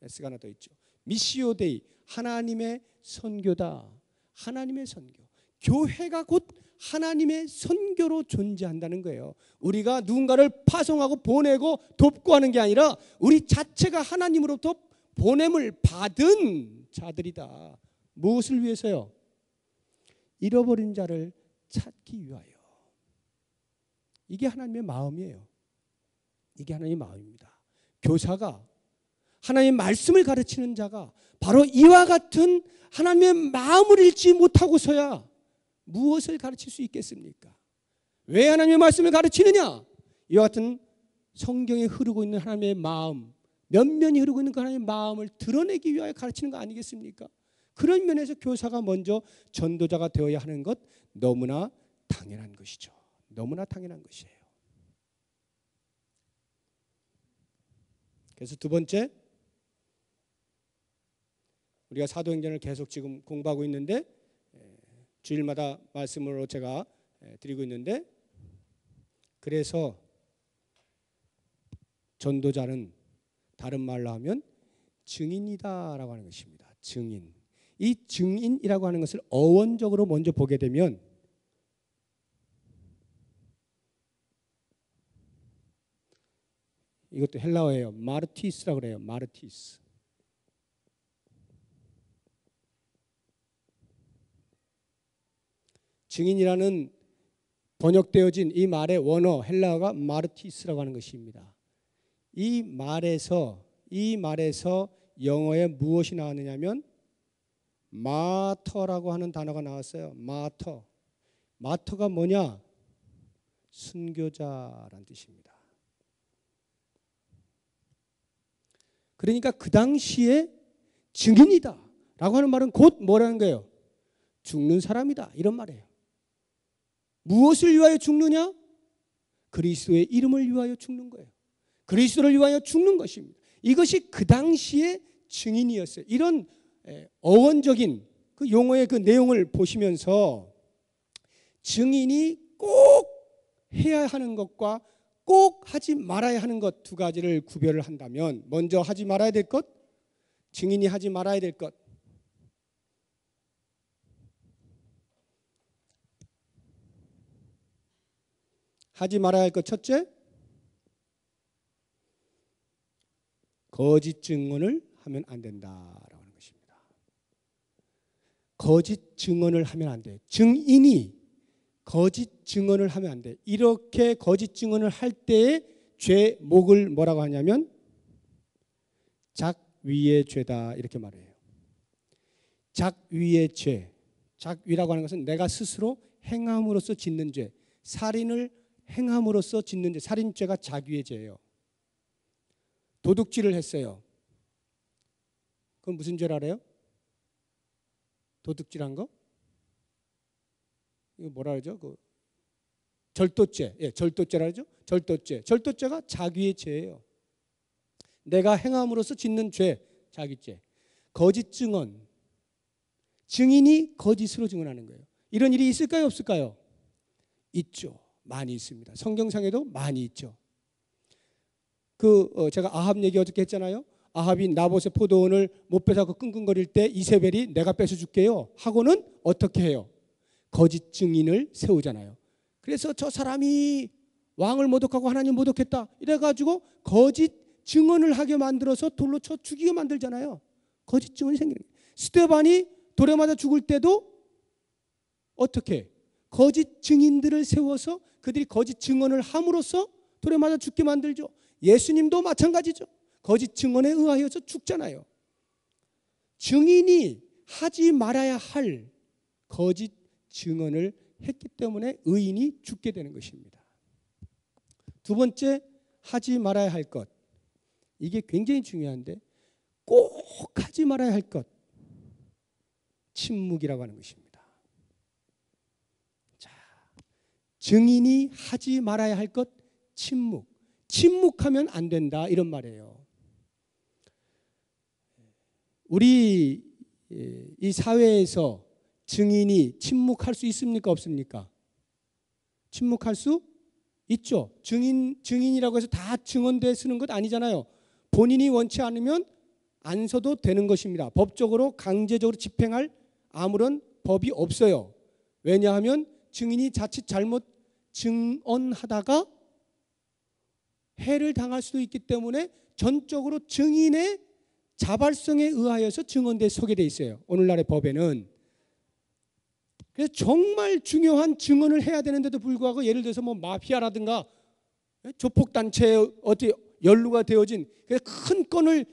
S가 하나 더 있죠. 미시오 데이, 하나님의 선교다. 하나님의 선교. 교회가 곧 하나님의 선교로 존재한다는 거예요. 우리가 누군가를 파송하고 보내고 돕고 하는 게 아니라 우리 자체가 하나님으로부터 보냄을 받은 자들이다. 무엇을 위해서요? 잃어버린 자를 찾기 위하여. 이게 하나님의 마음이에요. 이게 하나님의 마음입니다. 교사가, 하나님의 말씀을 가르치는 자가 바로 이와 같은 하나님의 마음을 읽지 못하고서야 무엇을 가르칠 수 있겠습니까? 왜 하나님의 말씀을 가르치느냐? 이와 같은 성경에 흐르고 있는 하나님의 마음, 면면이 흐르고 있는 그 하나님의 마음을 드러내기 위하여 가르치는 거 아니겠습니까? 그런 면에서 교사가 먼저 전도자가 되어야 하는 것 너무나 당연한 것이죠. 너무나 당연한 것이에요. 그래서 두 번째, 우리가 사도행전을 계속 지금 공부하고 있는데 주일마다 말씀으로 제가 드리고 있는데, 그래서 전도자는 다른 말로 하면 증인이다라고 하는 것입니다. 증인. 이 증인이라고 하는 것을 어원적으로 먼저 보게 되면 이것도 헬라어예요. 마르티스라고 그래요. 마르티스. 증인이라는 번역되어진 이 말의 원어 헬라어가 마르티스라고 하는 것입니다. 이 말에서 영어에 무엇이 나왔느냐면 마터라고 하는 단어가 나왔어요. 마터. 마터가 뭐냐? 순교자라는 뜻입니다. 그러니까 그 당시에 증인이다 라고 하는 말은 곧 뭐라는 거예요? 죽는 사람이다, 이런 말이에요. 무엇을 위하여 죽느냐? 그리스도의 이름을 위하여 죽는 거예요. 그리스도를 위하여 죽는 것입니다. 이것이 그 당시의 증인이었어요. 이런 어원적인 그 용어의 그 내용을 보시면서 증인이 꼭 해야 하는 것과 꼭 하지 말아야 하는 것 두 가지를 구별을 한다면, 먼저 하지 말아야 될 것, 증인이 하지 말아야 될 것. 하지 말아야 할 것 첫째, 거짓 증언을 하면 안 된다라고 하는 것입니다. 거짓 증언을 하면 안 돼. 증인이 거짓 증언을 하면 안 돼. 이렇게 거짓 증언을 할 때의 죄목을 뭐라고 하냐면 작위의 죄다 이렇게 말해요. 작위의 죄. 작위라고 하는 것은 내가 스스로 행함으로써 짓는 죄. 살인을 행함으로써 짓는 죄. 살인죄가 작위의 죄예요. 도둑질을 했어요. 그건 무슨 죄라 그래요? 도둑질한 거? 이거 뭐라 그러죠? 그 절도죄. 예, 절도죄라 그러죠? 절도죄. 절도죄가 작위의 죄예요. 내가 행함으로써 짓는 죄, 작위죄. 거짓 증언. 증인이 거짓으로 증언하는 거예요. 이런 일이 있을까요, 없을까요? 있죠. 많이 있습니다. 성경상에도 많이 있죠. 제가 아합 얘기 어저께 했잖아요. 아합이 나봇의 포도원을 못 뺏어서 끙끙거릴 때 이세벨이 내가 뺏어줄게요 하고는 어떻게 해요? 거짓 증인을 세우잖아요. 그래서 저 사람이 왕을 모독하고 하나님 모독했다 이래가지고 거짓 증언을 하게 만들어서 돌로 쳐 죽이게 만들잖아요. 거짓 증언이 생기는 거예요. 스데반이 돌에 맞아 죽을 때도 어떻게? 거짓 증인들을 세워서 그들이 거짓 증언을 함으로써 돌에 맞아 죽게 만들죠. 예수님도 마찬가지죠. 거짓 증언에 의하여서 죽잖아요. 증인이 하지 말아야 할 거짓 증언을 했기 때문에 의인이 죽게 되는 것입니다. 두 번째, 하지 말아야 할 것. 이게 굉장히 중요한데 꼭 하지 말아야 할 것. 침묵이라고 하는 것입니다. 자, 증인이 하지 말아야 할 것, 침묵. 침묵하면 안 된다 이런 말이에요. 우리 이 사회에서 증인이 침묵할 수 있습니까, 없습니까? 침묵할 수 있죠. 증인이라고 해서 다 증언대에 쓰는 것 아니잖아요. 본인이 원치 않으면 안 서도 되는 것입니다. 법적으로 강제적으로 집행할 아무런 법이 없어요. 왜냐하면 증인이 자칫 잘못 증언하다가 해를 당할 수도 있기 때문에 전적으로 증인의 자발성에 의하여서 증언대에 서게 돼 있어요. 오늘날의 법에는. 그래서 정말 중요한 증언을 해야 되는데도 불구하고 예를 들어서 뭐 마피아라든가 조폭단체에 어떻게 연루가 되어진 큰 건을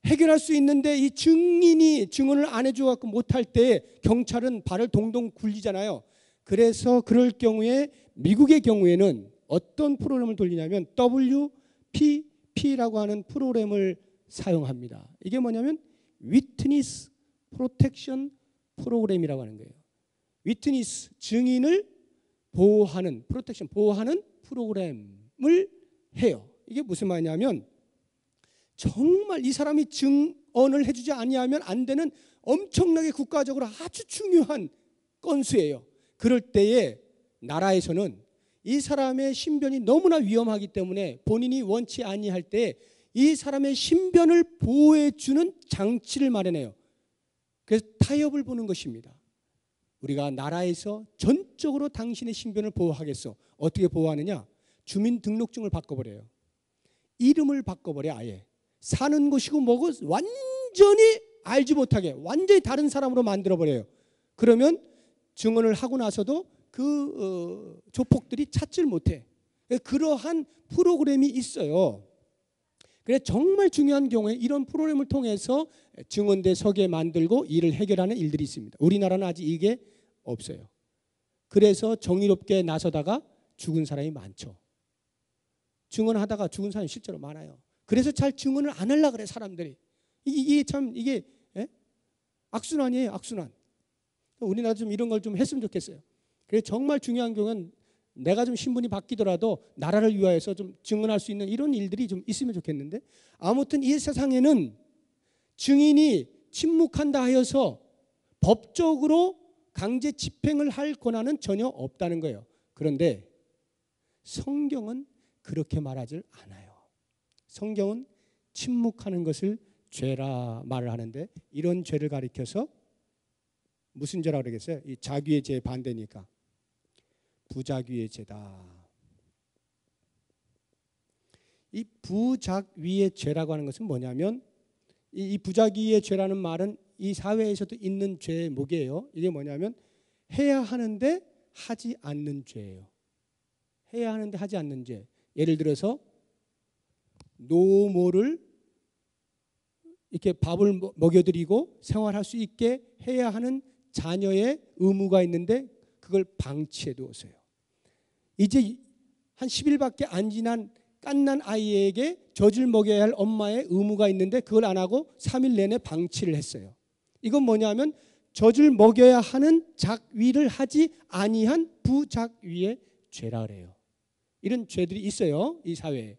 해결할 수 있는데 이 증인이 증언을 안 해줘갖고 못할 때 경찰은 발을 동동 굴리잖아요. 그래서 그럴 경우에 미국의 경우에는 어떤 프로그램을 돌리냐면 WPP라고 하는 프로그램을 사용합니다. 이게 뭐냐면 Witness Protection 프로그램이라고 하는 거예요. 위트니스, 증인을 보호하는, 프로텍션, 보호하는 프로그램을 해요. 이게 무슨 말이냐면 정말 이 사람이 증언을 해주지 아니하면 안 되는 엄청나게 국가적으로 아주 중요한 건수예요. 그럴 때에 나라에서는 이 사람의 신변이 너무나 위험하기 때문에 본인이 원치 아니할 때 이 사람의 신변을 보호해주는 장치를 마련해요. 그래서 타협을 보는 것입니다. 우리가 나라에서 전적으로 당신의 신변을 보호하겠어. 어떻게 보호하느냐? 주민등록증을 바꿔버려요. 이름을 바꿔버려 아예. 사는 곳이고 뭐고 완전히 알지 못하게 완전히 다른 사람으로 만들어버려요. 그러면 증언을 하고 나서도 조폭들이 찾질 못해. 그러한 프로그램이 있어요. 그래서 정말 중요한 경우에 이런 프로그램을 통해서 증언대 서게 만들고 일을 해결하는 일들이 있습니다. 우리나라는 아직 이게 없어요. 그래서 정의롭게 나서다가 죽은 사람이 많죠. 증언하다가 죽은 사람이 실제로 많아요. 그래서 잘 증언을 안 하려고 그래 사람들이. 이게 악순환이에요. 악순환. 우리나라 좀 이런 걸 좀 했으면 좋겠어요. 그래서 정말 중요한 경우는 내가 좀 신분이 바뀌더라도 나라를 위하여서 좀 증언할 수 있는 이런 일들이 좀 있으면 좋겠는데 아무튼 이 세상에는 증인이 침묵한다 하여서 법적으로 강제 집행을 할 권한은 전혀 없다는 거예요. 그런데 성경은 그렇게 말하지 않아요. 성경은 침묵하는 것을 죄라 말을 하는데 이런 죄를 가리켜서 무슨 죄라고 그러겠어요? 이 자귀의 죄의 반대니까 부자귀의 죄다. 이 부자귀의 죄라고 하는 것은 뭐냐면 이 부자귀의 죄라는 말은 이 사회에서도 있는 죄목이에요. 이게 뭐냐면 해야 하는데 하지 않는 죄예요. 해야 하는데 하지 않는 죄. 예를 들어서 노모를 이렇게 밥을 먹여드리고 생활할 수 있게 해야 하는 자녀의 의무가 있는데 그걸 방치해 두었어요. 이제 한 10일밖에 안 지난 갓난 아이에게 젖을 먹여야 할 엄마의 의무가 있는데 그걸 안 하고 3일 내내 방치를 했어요. 이건 뭐냐면 젖을 먹여야 하는 작위를 하지 아니한 부작위의 죄라 그래요. 이런 죄들이 있어요, 이 사회에.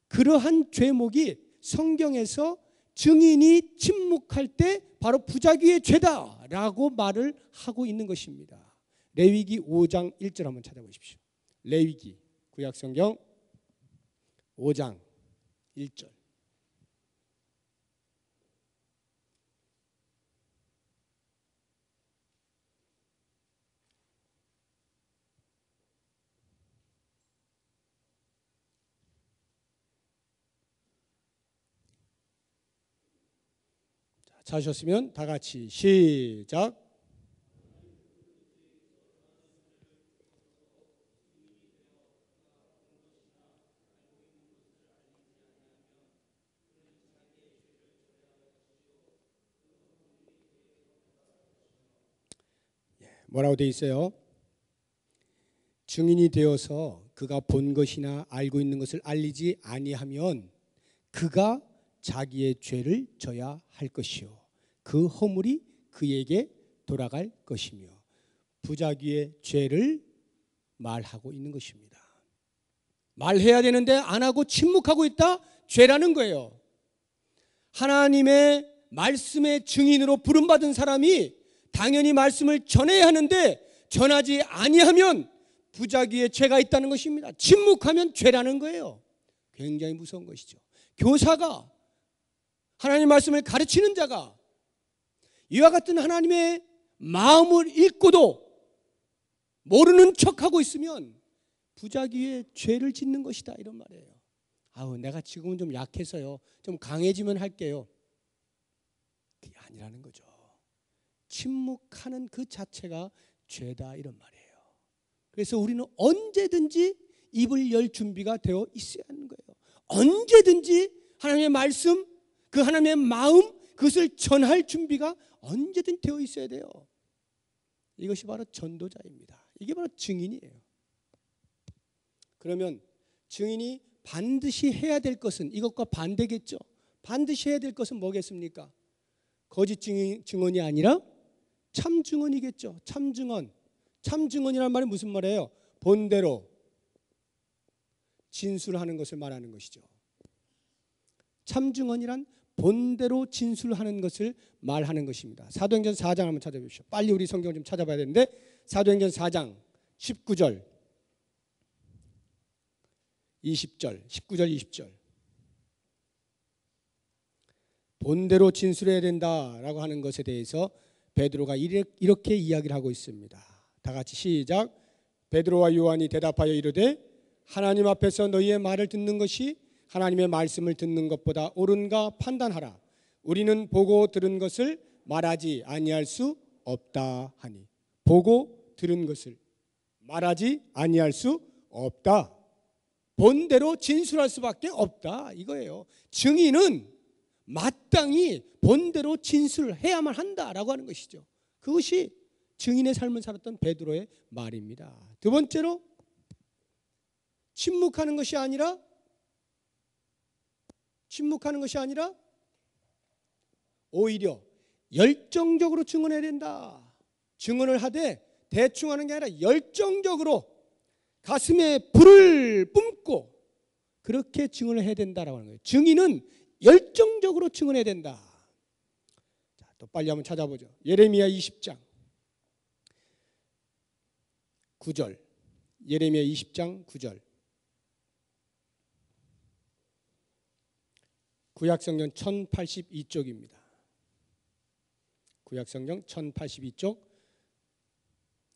그러한 죄목이 성경에서 증인이 침묵할 때 바로 부작위의 죄다라고 말을 하고 있는 것입니다. 레위기 5장 1절 한번 찾아보십시오. 레위기 구약성경 5장 1절. 찾으셨으면 다 같이 시작. 뭐라고 되어 있어요? 증인이 되어서 그가 본 것이나 알고 있는 것을 알리지 아니하면 그가 자기의 죄를 져야 할 것이요 그 허물이 그에게 돌아갈 것이며 부작위의 죄를 말하고 있는 것입니다. 말해야 되는데 안 하고 침묵하고 있다? 죄라는 거예요. 하나님의 말씀의 증인으로 부름받은 사람이 당연히 말씀을 전해야 하는데 전하지 아니하면 부작위의 죄가 있다는 것입니다. 침묵하면 죄라는 거예요. 굉장히 무서운 것이죠. 교사가 하나님의 말씀을 가르치는 자가 이와 같은 하나님의 마음을 읽고도 모르는 척하고 있으면 부작위의 죄를 짓는 것이다 이런 말이에요. 아우 내가 지금은 좀 약해서요. 좀 강해지면 할게요. 그게 아니라는 거죠. 침묵하는 그 자체가 죄다 이런 말이에요. 그래서 우리는 언제든지 입을 열 준비가 되어 있어야 하는 거예요. 언제든지 하나님의 말씀, 그 하나님의 마음, 그것을 전할 준비가 언제든 되어 있어야 돼요. 이것이 바로 전도자입니다. 이게 바로 증인이에요. 그러면 증인이 반드시 해야 될 것은 이것과 반대겠죠. 반드시 해야 될 것은 뭐겠습니까? 거짓 증언이 아니라 참 증언이겠죠. 참 증언. 참 증언이란 말이 무슨 말이에요? 본대로 진술하는 것을 말하는 것이죠. 참 증언이란 본대로 진술하는 것을 말하는 것입니다. 사도행전 4장 한번 찾아보십시오. 빨리 우리 성경 좀 찾아봐야 되는데 사도행전 4장 19절 20절 19절 20절 본대로 진술해야 된다라고 하는 것에 대해서 베드로가 이렇게 이야기를 하고 있습니다. 다 같이 시작. 베드로와 요한이 대답하여 이르되 하나님 앞에서 너희의 말을 듣는 것이 하나님의 말씀을 듣는 것보다 옳은가 판단하라. 우리는 보고 들은 것을 말하지 아니할 수 없다 하니. 보고 들은 것을 말하지 아니할 수 없다. 본대로 진술할 수밖에 없다 이거예요. 증인은 마땅히 본대로 진술해야만 한다라고 하는 것이죠. 그것이 증인의 삶을 살았던 베드로의 말입니다. 두 번째로 침묵하는 것이 아니라 오히려 열정적으로 증언해야 된다. 증언을 하되 대충 하는 게 아니라 열정적으로 가슴에 불을 뿜고 그렇게 증언을 해야 된다라고 하는 거예요. 증인은 열정적으로 증언해야 된다. 자, 또 빨리 한번 찾아보죠. 예레미야 20장 9절. 예레미야 20장 9절. 구약성경 1082쪽입니다. 구약성경 1082쪽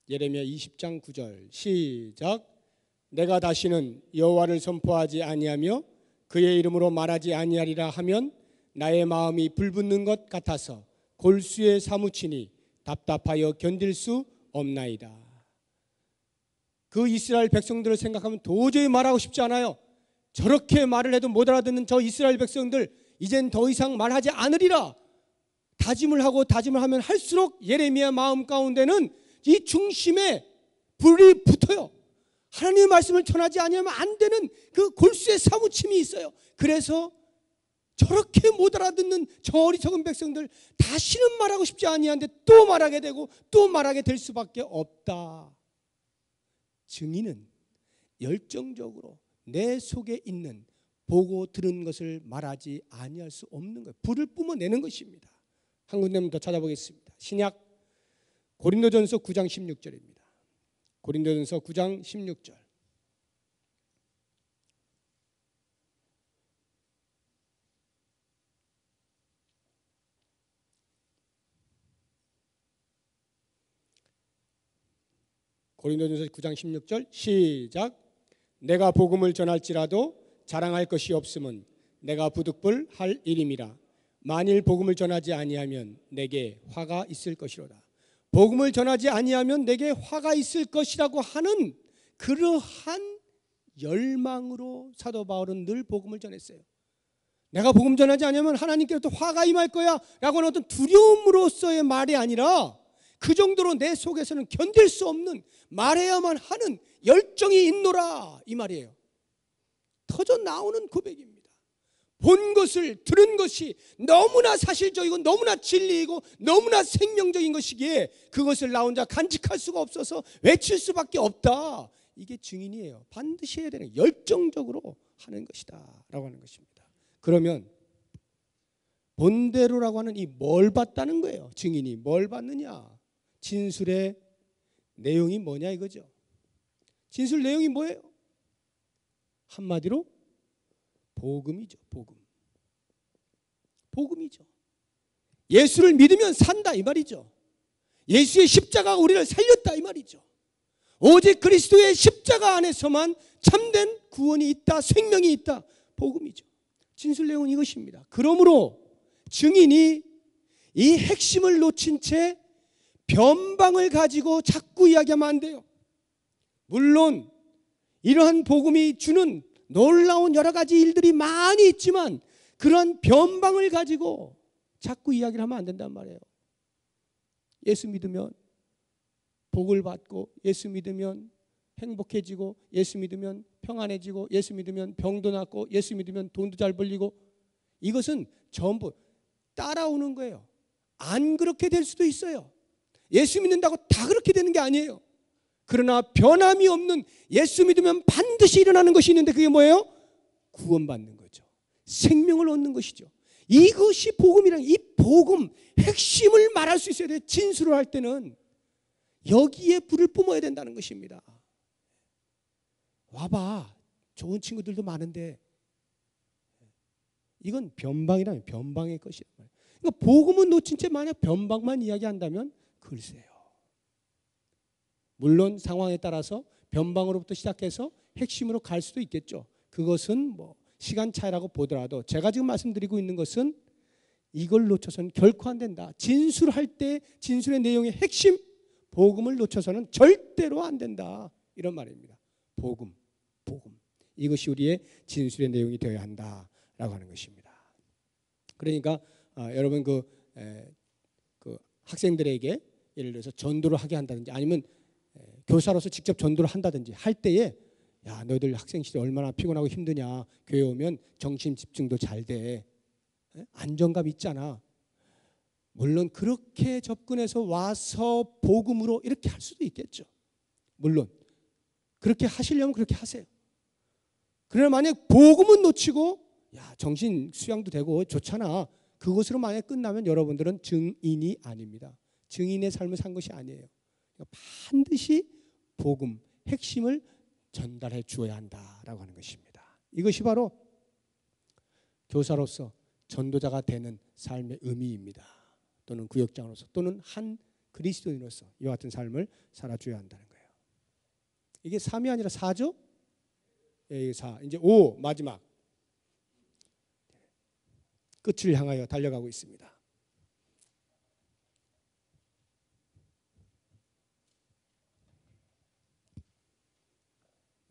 예레미야 20장 9절 시작. 내가 다시는 여호와를 선포하지 아니하며 그의 이름으로 말하지 아니하리라 하면 나의 마음이 불붙는 것 같아서 골수에 사무치니 답답하여 견딜 수 없나이다. 그 이스라엘 백성들을 생각하면 도저히 말하고 싶지 않아요. 저렇게 말을 해도 못 알아듣는 저 이스라엘 백성들, 이젠 더 이상 말하지 않으리라 다짐을 하면 할수록 예레미야 마음 가운데는 이 중심에 불이 붙어요. 하나님의 말씀을 전하지 아니하면 안 되는 그 골수의 사무침이 있어요. 그래서 저렇게 못 알아듣는 저 어리석은 백성들, 다시는 말하고 싶지 아니한데 또 말하게 되고 또 말하게 될 수밖에 없다. 증인은 열정적으로 내 속에 있는 보고 들은 것을 말하지 아니할 수 없는 거예요. 불을 뿜어내는 것입니다. 한 군데만 더 찾아보겠습니다. 신약 고린도전서 9장 16절입니다. 고린도전서 9장 16절. 고린도전서 9장 16절 시작. 내가 복음을 전할지라도 자랑할 것이 없음은 내가 부득불 할 일임이라. 만일 복음을 전하지 아니하면 내게 화가 있을 것이로다. 복음을 전하지 아니하면 내게 화가 있을 것이라고 하는 그러한 열망으로 사도 바울은 늘 복음을 전했어요. 내가 복음 전하지 않으면 하나님께로부터 화가 임할 거야 라고 하는 어떤 두려움으로서의 말이 아니라 그 정도로 내 속에서는 견딜 수 없는, 말해야만 하는 열정이 있노라, 이 말이에요. 터져 나오는 고백입니다. 본 것을 들은 것이 너무나 사실적이고 너무나 진리이고 너무나 생명적인 것이기에 그것을 나 혼자 간직할 수가 없어서 외칠 수밖에 없다. 이게 증인이에요. 반드시 해야 되는, 열정적으로 하는 것이다 라고 하는 것입니다. 그러면 본대로라고 하는 이 뭘 봤다는 거예요. 증인이 뭘 봤느냐, 진술의 내용이 뭐냐 이거죠. 진술 내용이 뭐예요? 한마디로 복음이죠. 복음이죠. 예수를 믿으면 산다 이 말이죠. 예수의 십자가가 우리를 살렸다 이 말이죠. 오직 그리스도의 십자가 안에서만 참된 구원이 있다, 생명이 있다. 복음이죠. 진술 내용은 이것입니다. 그러므로 증인이 이 핵심을 놓친 채 변방을 가지고 자꾸 이야기하면 안 돼요. 물론 이러한 복음이 주는 놀라운 여러 가지 일들이 많이 있지만 그런 변방을 가지고 자꾸 이야기를 하면 안 된단 말이에요. 예수 믿으면 복을 받고, 예수 믿으면 행복해지고, 예수 믿으면 평안해지고, 예수 믿으면 병도 낫고, 예수 믿으면 돈도 잘 벌리고, 이것은 전부 따라오는 거예요. 안 그렇게 될 수도 있어요. 예수 믿는다고 다 그렇게 되는 게 아니에요. 그러나 변함이 없는, 예수 믿으면 반드시 일어나는 것이 있는데 그게 뭐예요? 구원받는 거죠. 생명을 얻는 것이죠. 이것이 복음이란, 이 복음 핵심을 말할 수 있어야 돼요. 진술을 할 때는 여기에 불을 뿜어야 된다는 것입니다. 와봐, 좋은 친구들도 많은데 이건 변방이라면 변방의 것이란 말이에요. 그러니까 복음은 놓친 채 만약 변방만 이야기한다면 글쎄요. 물론 상황에 따라서 변방으로부터 시작해서 핵심으로 갈 수도 있겠죠. 그것은 뭐 시간 차이라고 보더라도 제가 지금 말씀드리고 있는 것은 이걸 놓쳐서는 결코 안 된다. 진술할 때 진술의 내용의 핵심, 복음을 놓쳐서는 절대로 안 된다. 이런 말입니다. 복음. 이것이 우리의 진술의 내용이 되어야 한다라고 하는 것입니다. 그러니까 여러분 그 학생들에게 예를 들어서 전도를 하게 한다든지 아니면 교사로서 직접 전도를 한다든지 할 때에, 야, 너희들 학생 시절 얼마나 피곤하고 힘드냐, 교회 오면 정신 집중도 잘 돼, 안정감 있잖아. 물론 그렇게 접근해서 와서 복음으로 이렇게 할 수도 있겠죠. 물론 그렇게 하시려면 그렇게 하세요. 그러나 만약 복음은 놓치고, 야, 정신 수양도 되고 좋잖아, 그것으로 만약 끝나면 여러분들은 증인이 아닙니다. 증인의 삶을 산 것이 아니에요. 반드시 복음 핵심을 전달해 주어야 한다라고 하는 것입니다. 이것이 바로 교사로서 전도자가 되는 삶의 의미입니다. 또는 구역장으로서, 또는 한 그리스도인으로서 이와 같은 삶을 살아줘야 한다는 거예요. 이게 3이 아니라 4죠? 예, 4. 이제 5, 마지막. 끝을 향하여 달려가고 있습니다.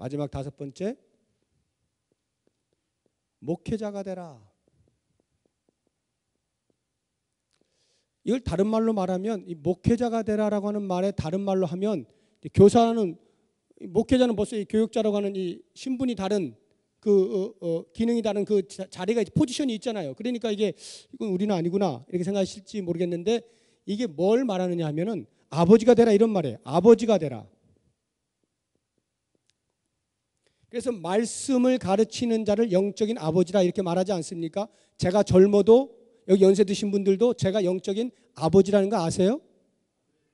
마지막 다섯 번째, 목회자가 되라. 이걸 다른 말로 말하면 이 목회자가 되라라고 하는 말에 다른 말로 하면 교사는 목회자는 벌써 이 교육자라고 하는 이 신분이 다른 기능이 다른 그 자리가 포지션이 있잖아요. 그러니까 이건 우리는 아니구나 이렇게 생각하실지 모르겠는데 이게 뭘 말하느냐 하면은 아버지가 되라 이런 말이에요. 아버지가 되라. 그래서 말씀을 가르치는 자를 영적인 아버지라 이렇게 말하지 않습니까? 제가 젊어도 여기 연세 드신 분들도 제가 영적인 아버지라는 거 아세요?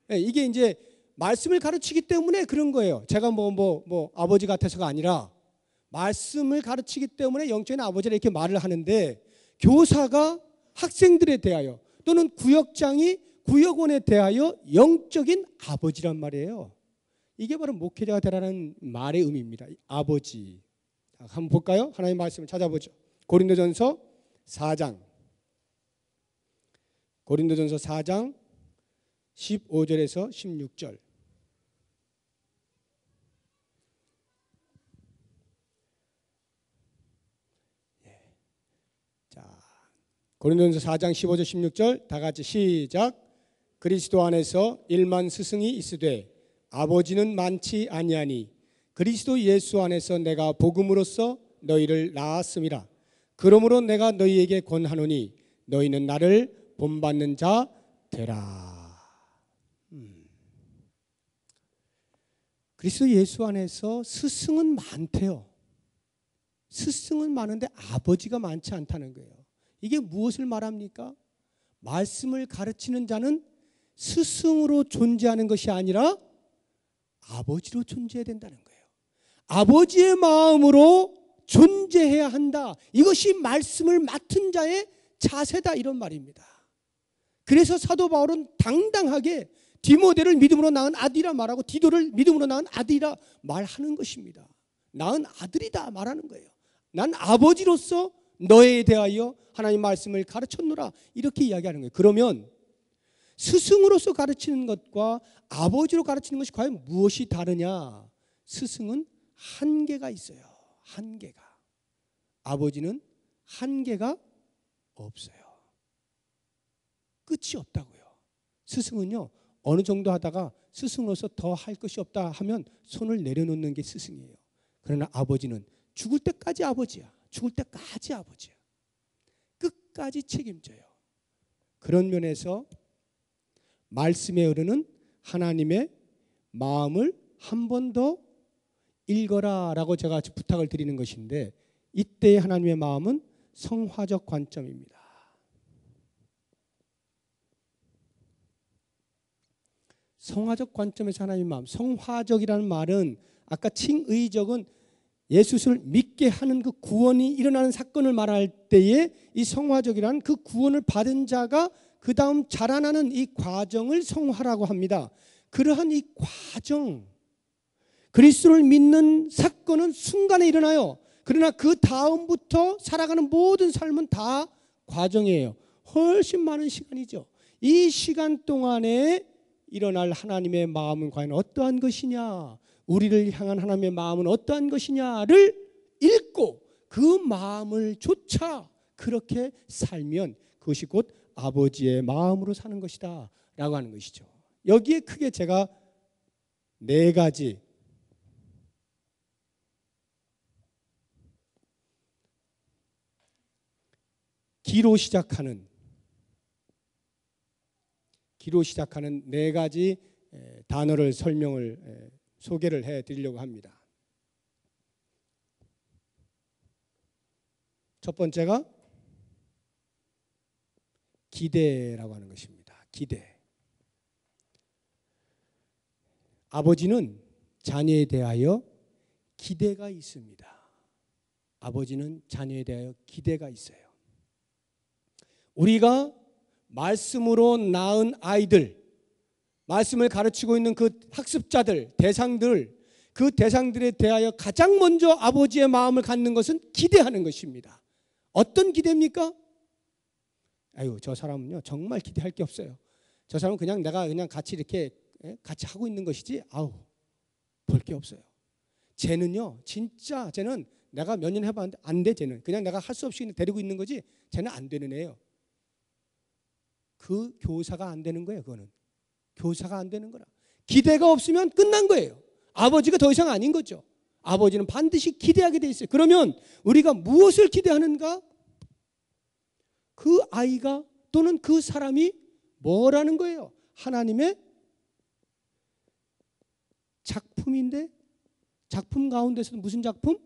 네, 이게 이제 말씀을 가르치기 때문에 그런 거예요. 제가 뭐 아버지 같아서가 아니라 말씀을 가르치기 때문에 영적인 아버지라 이렇게 말을 하는데 교사가 학생들에 대하여 또는 구역장이 구역원에 대하여 영적인 아버지란 말이에요. 이게 바로 목회자가 되라는 말의 의미입니다. 아버지. 한번 볼까요? 하나님의 말씀을 찾아보죠. 고린도전서 4장. 고린도전서 4장 15절에서 16절. 자, 고린도전서 4장 15절 16절 다 같이 시작. 그리스도 안에서 1만 스승이 있으되 아버지는 많지 아니하니 그리스도 예수 안에서 내가 복음으로써 너희를 낳았음이라. 그러므로 내가 너희에게 권하노니 너희는 나를 본받는 자 되라. 그리스도 예수 안에서 스승은 많대요. 스승은 많은데 아버지가 많지 않다는 거예요. 이게 무엇을 말합니까? 말씀을 가르치는 자는 스승으로 존재하는 것이 아니라 아버지로 존재해야 된다는 거예요. 아버지의 마음으로 존재해야 한다. 이것이 말씀을 맡은 자의 자세다 이런 말입니다. 그래서 사도 바울은 당당하게 디모데를 믿음으로 낳은 아들이라 말하고 디도를 믿음으로 낳은 아들이라 말하는 것입니다. 낳은 아들이다 말하는 거예요. 난 아버지로서 너에 대하여 하나님 말씀을 가르쳤노라 이렇게 이야기하는 거예요. 그러면 스승으로서 가르치는 것과 아버지로 가르치는 것이 과연 무엇이 다르냐? 스승은 한계가 있어요. 한계가. 아버지는 한계가 없어요. 끝이 없다고요. 스승은요, 어느 정도 하다가 스승으로서 더 할 것이 없다 하면 손을 내려놓는 게 스승이에요. 그러나 아버지는 죽을 때까지 아버지야. 죽을 때까지 아버지야. 끝까지 책임져요. 그런 면에서 말씀에 흐르는 하나님의 마음을 한 번 더 읽어라라고 제가 부탁을 드리는 것인데 이때의 하나님의 마음은 성화적 관점입니다. 성화적 관점에서 하나님의 마음. 성화적이라는 말은 아까 칭의적은 예수를 믿게 하는 그 구원이 일어나는 사건을 말할 때에 이 성화적이라는 그 구원을 받은 자가 그 다음 자라나는 이 과정을 성화라고 합니다. 그러한 이 과정, 그리스도를 믿는 사건은 순간에 일어나요. 그러나 그 다음부터 살아가는 모든 삶은 다 과정이에요. 훨씬 많은 시간이죠. 이 시간 동안에 일어날 하나님의 마음은 과연 어떠한 것이냐, 우리를 향한 하나님의 마음은 어떠한 것이냐를 읽고 그 마음을 조차 그렇게 살면 그것이 곧 아버지의 마음으로 사는 것이다 라고 하는 것이죠. 여기에 크게 제가 네 가지 기로 시작하는 네 가지 단어를 소개를 해드리려고 합니다. 첫 번째가 기대라고 하는 것입니다. 기대. 아버지는 자녀에 대하여 기대가 있습니다. 아버지는 자녀에 대하여 기대가 있어요. 우리가 말씀으로 낳은 아이들, 말씀을 가르치고 있는 그 학습자들, 그 대상들에 대하여 가장 먼저 아버지의 마음을 갖는 것은 기대하는 것입니다. 어떤 기대입니까? 아유, 저 사람은요 정말 기대할 게 없어요. 저 사람은 내가 같이 이렇게 같이 하고 있는 것이지, 볼 게 없어요. 쟤는요, 진짜 쟤는 내가 몇 년 해봤는데 안 돼. 쟤는 그냥 내가 할 수 없이 그냥 데리고 있는 거지. 쟤는 안 되는 애예요. 그 교사가 안 되는 거예요. 그거는 교사가 안 되는 거라. 기대가 없으면 끝난 거예요. 아버지가 더 이상 아닌 거죠. 아버지는 반드시 기대하게 돼 있어요. 그러면 우리가 무엇을 기대하는가? 그 아이가 또는 그 사람이 뭐라는 거예요? 하나님의 작품인데, 작품 가운데서도 무슨 작품?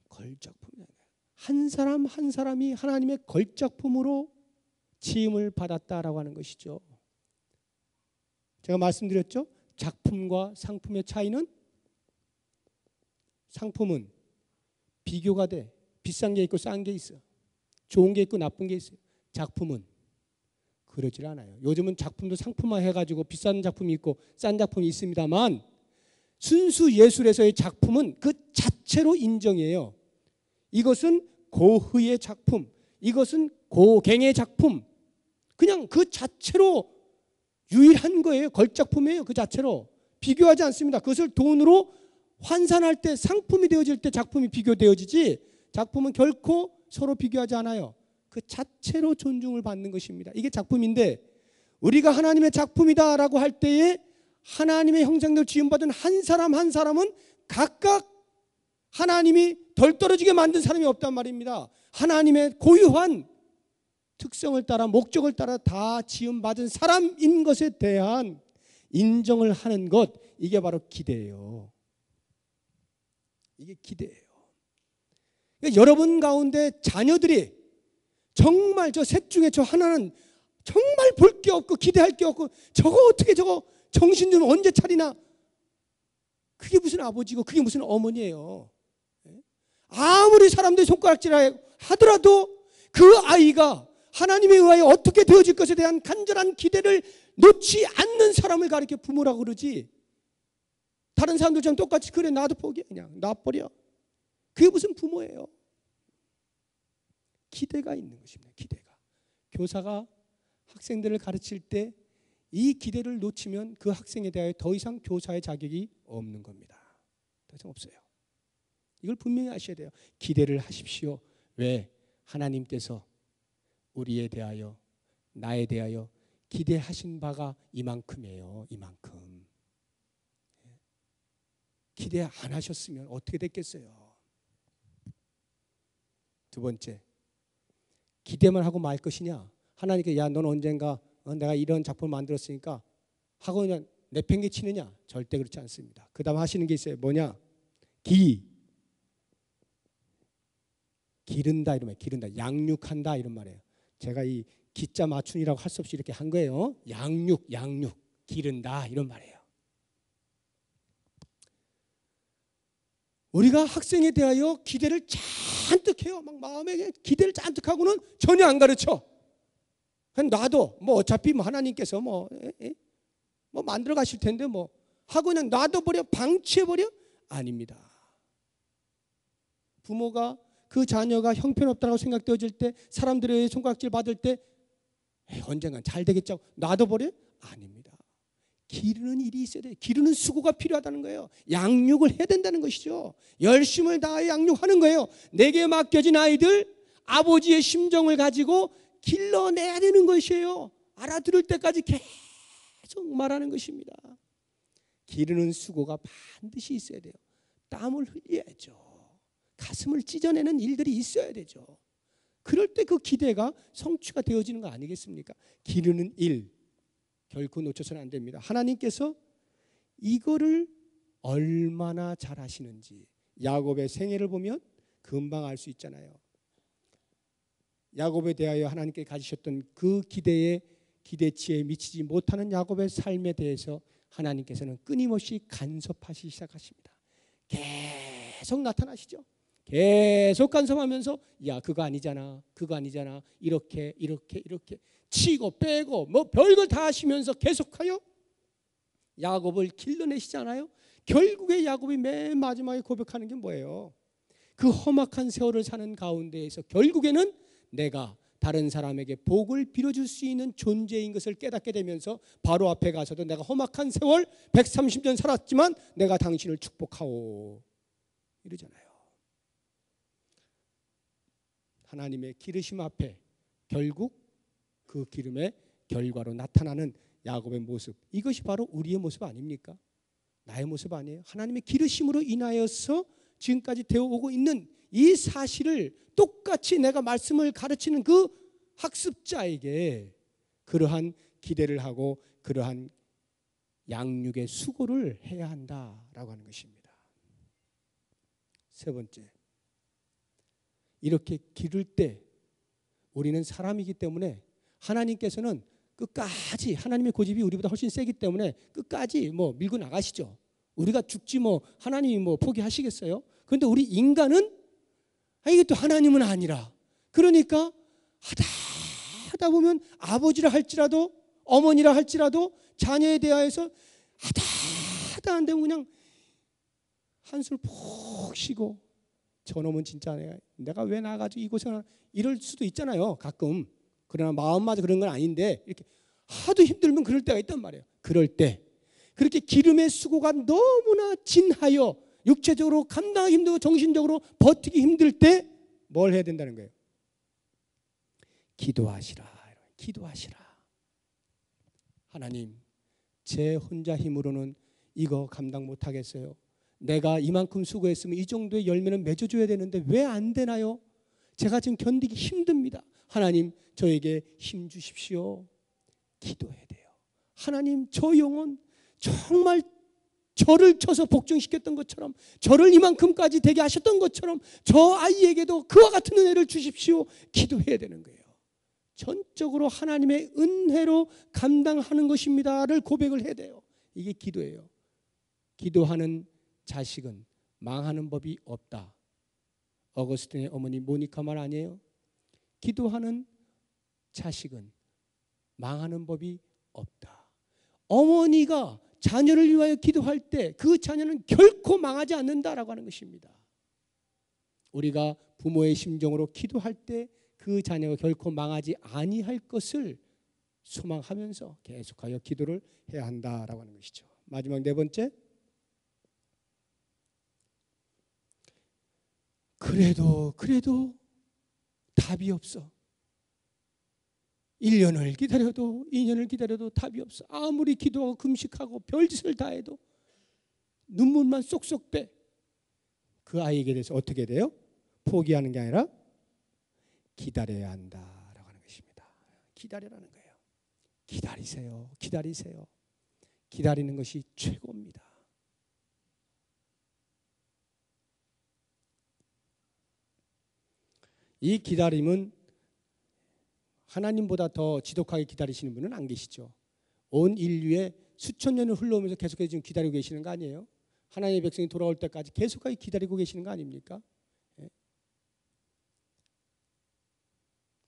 걸작품이에요. 한 사람 한 사람이 하나님의 걸작품으로 지음을 받았다라고 하는 것이죠. 제가 말씀드렸죠? 작품과 상품의 차이는, 상품은 비교가 돼. 비싼 게 있고 싼 게 있어. 좋은 게 있고 나쁜 게 있어요. 작품은 그러질 않아요. 요즘은 작품도 상품화 해가지고 비싼 작품이 있고 싼 작품이 있습니다만, 순수 예술에서의 작품은 그 자체로 인정이에요. 이것은 고흐의 작품, 이것은 고갱의 작품, 그냥 그 자체로 유일한 거예요. 걸작품이에요. 그 자체로 비교하지 않습니다. 그것을 돈으로 환산할 때, 상품이 되어질 때 작품이 비교되어지지, 작품은 결코 서로 비교하지 않아요. 그 자체로 존중을 받는 것입니다. 이게 작품인데, 우리가 하나님의 작품이다라고 할 때에 하나님의 형상대로 지음받은 한 사람 한 사람은 각각 하나님이 덜 떨어지게 만든 사람이 없단 말입니다. 하나님의 고유한 특성을 따라, 목적을 따라 다 지음받은 사람인 것에 대한 인정을 하는 것, 이게 바로 기대예요. 이게 기대예요. 그러니까 여러분 가운데 자녀들이 정말 저 셋 중에 저 하나는 정말 볼 게 없고 기대할 게 없고, 저거 어떻게 저거 정신 좀 언제 차리나, 그게 무슨 아버지고 그게 무슨 어머니예요. 아무리 사람들이 손가락질 하더라도 그 아이가 하나님에 의하여 어떻게 되어질 것에 대한 간절한 기대를 놓지 않는 사람을 가리켜 부모라고 그러지, 다른 사람들처럼 똑같이 그래 나도 포기해 그냥 놔버려, 그게 무슨 부모예요. 기대가 있는 것입니다. 기대가. 교사가 학생들을 가르칠 때 이 기대를 놓치면 그 학생에 대하여 더 이상 교사의 자격이 없는 겁니다. 더 이상 없어요. 이걸 분명히 아셔야 돼요. 기대를 하십시오. 왜? 하나님께서 우리에 대하여, 나에 대하여 기대하신 바가 이만큼이에요. 이만큼. 기대 안 하셨으면 어떻게 됐겠어요? 두 번째, 기대만 하고 말 것이냐? 하나님께 야, 넌 언젠가 내가 이런 작품을 만들었으니까 하고 그냥 내팽개치느냐? 절대 그렇지 않습니다. 그 다음 하시는 게 있어요. 뭐냐? 기른다 이런 말, 기른다, 양육한다 이런 말이에요. 제가 이 기자 맞춘이라고 할 수 없이 이렇게 한 거예요. 양육, 기른다 이런 말이에요. 우리가 학생에 대하여 기대를 잔뜩 해요. 막 마음에 기대를 잔뜩 하고는 전혀 안 가르쳐. 그냥 놔둬. 뭐 어차피 뭐 하나님께서 뭐 만들어 가실 텐데 뭐 하고 그냥 놔둬버려, 방치해버려? 아닙니다. 부모가 그 자녀가 형편없다고 생각되어질 때, 사람들의 손가락질 받을 때 언젠간 잘 되겠죠 놔둬버려? 아닙니다. 기르는 일이 있어야 돼요. 기르는 수고가 필요하다는 거예요. 양육을 해야 된다는 것이죠. 열심을 다해 양육하는 거예요. 내게 맡겨진 아이들, 아버지의 심정을 가지고 길러내야 되는 것이에요. 알아들을 때까지 계속 말하는 것입니다. 기르는 수고가 반드시 있어야 돼요. 땀을 흘려야죠. 가슴을 찢어내는 일들이 있어야 되죠. 그럴 때 그 기대가 성취가 되어지는 거 아니겠습니까? 기르는 일 결코 놓쳐서는 안 됩니다. 하나님께서 이거를 얼마나 잘 하시는지 야곱의 생애를 보면 금방 알 수 있잖아요. 야곱에 대하여 하나님께 가지셨던 그 기대치에 미치지 못하는 야곱의 삶에 대해서 하나님께서는 끊임없이 간섭하시기 시작하십니다. 계속 나타나시죠. 계속 간섭하면서 야 그거 아니잖아, 그거 아니잖아, 이렇게 치고 빼고 뭐 별걸 다 하시면서 계속하여 야곱을 길러내시잖아요. 결국에 야곱이 맨 마지막에 고백하는 게 뭐예요? 그 험악한 세월을 사는 가운데에서 결국에는 내가 다른 사람에게 복을 빌어줄 수 있는 존재인 것을 깨닫게 되면서 바로 앞에 가서도 내가 험악한 세월 130년 살았지만 내가 당신을 축복하오 이러잖아요. 하나님의 기르심 앞에 결국 그 기름의 결과로 나타나는 야곱의 모습, 이것이 바로 우리의 모습 아닙니까? 나의 모습 아니에요? 하나님의 기르심으로 인하여서 지금까지 되어오고 있는 이 사실을 똑같이 내가 말씀을 가르치는 그 학습자에게 그러한 기대를 하고 그러한 양육의 수고를 해야 한다라고 하는 것입니다. 세 번째, 이렇게 기를 때 우리는 사람이기 때문에 하나님께서는 끝까지, 하나님의 고집이 우리보다 훨씬 세기 때문에 끝까지 밀고 나가시죠. 우리가 죽지 하나님이 포기하시겠어요? 그런데 우리 인간은 이게 또 하나님은 아니라, 그러니까 하다 보면 아버지라 할지라도 어머니라 할지라도 자녀에 대하여서 하다 안 되면 그냥 한술 푹 쉬고 저놈은 진짜 내가 왜 나가지고 이 고생을 이럴 수도 있잖아요, 가끔. 그러나 마음마저 그런 건 아닌데 이렇게 하도 힘들면 그럴 때가 있단 말이에요. 그럴 때 그렇게 기름의 수고가 너무나 진하여 육체적으로 감당하기 힘들고 정신적으로 버티기 힘들 때 뭘 해야 된다는 거예요? 기도하시라. 기도하시라. 하나님, 제 혼자 힘으로는 이거 감당 못하겠어요. 내가 이만큼 수고했으면 이 정도의 열매는 맺어줘야 되는데 왜 안 되나요? 제가 지금 견디기 힘듭니다. 하나님, 저에게 힘 주십시오. 기도해야 돼요. 하나님, 저 영혼 정말 저를 쳐서 복종시켰던 것처럼, 저를 이만큼까지 되게 하셨던 것처럼 저 아이에게도 그와 같은 은혜를 주십시오. 기도해야 되는 거예요. 전적으로 하나님의 은혜로 감당하는 것입니다를 고백을 해야 돼요. 이게 기도예요. 기도하는 자식은 망하는 법이 없다. 어거스틴의 어머니 모니카 말 아니에요? 기도하는 자식은 망하는 법이 없다. 어머니가 자녀를 위하여 기도할 때 그 자녀는 결코 망하지 않는다라고 하는 것입니다. 우리가 부모의 심정으로 기도할 때 그 자녀가 결코 망하지 아니할 것을 소망하면서 계속하여 기도를 해야 한다라고 하는 것이죠. 마지막 네 번째, 그래도 답이 없어. 1년을 기다려도 2년을 기다려도 답이 없어. 아무리 기도하고 금식하고 별짓을 다 해도 눈물만 쏙쏙 빼. 그 아이에게 대해서 어떻게 돼요? 포기하는 게 아니라 기다려야 한다라고 하는 것입니다. 기다려라는 거예요. 기다리세요. 기다리세요. 기다리는 것이 최고입니다. 이 기다림은 하나님보다 더 지독하게 기다리시는 분은 안 계시죠. 온 인류에 수천 년을 흘러오면서 계속해서 지금 기다리고 계시는 거 아니에요? 하나님의 백성이 돌아올 때까지 계속하게 기다리고 계시는 거 아닙니까? 예.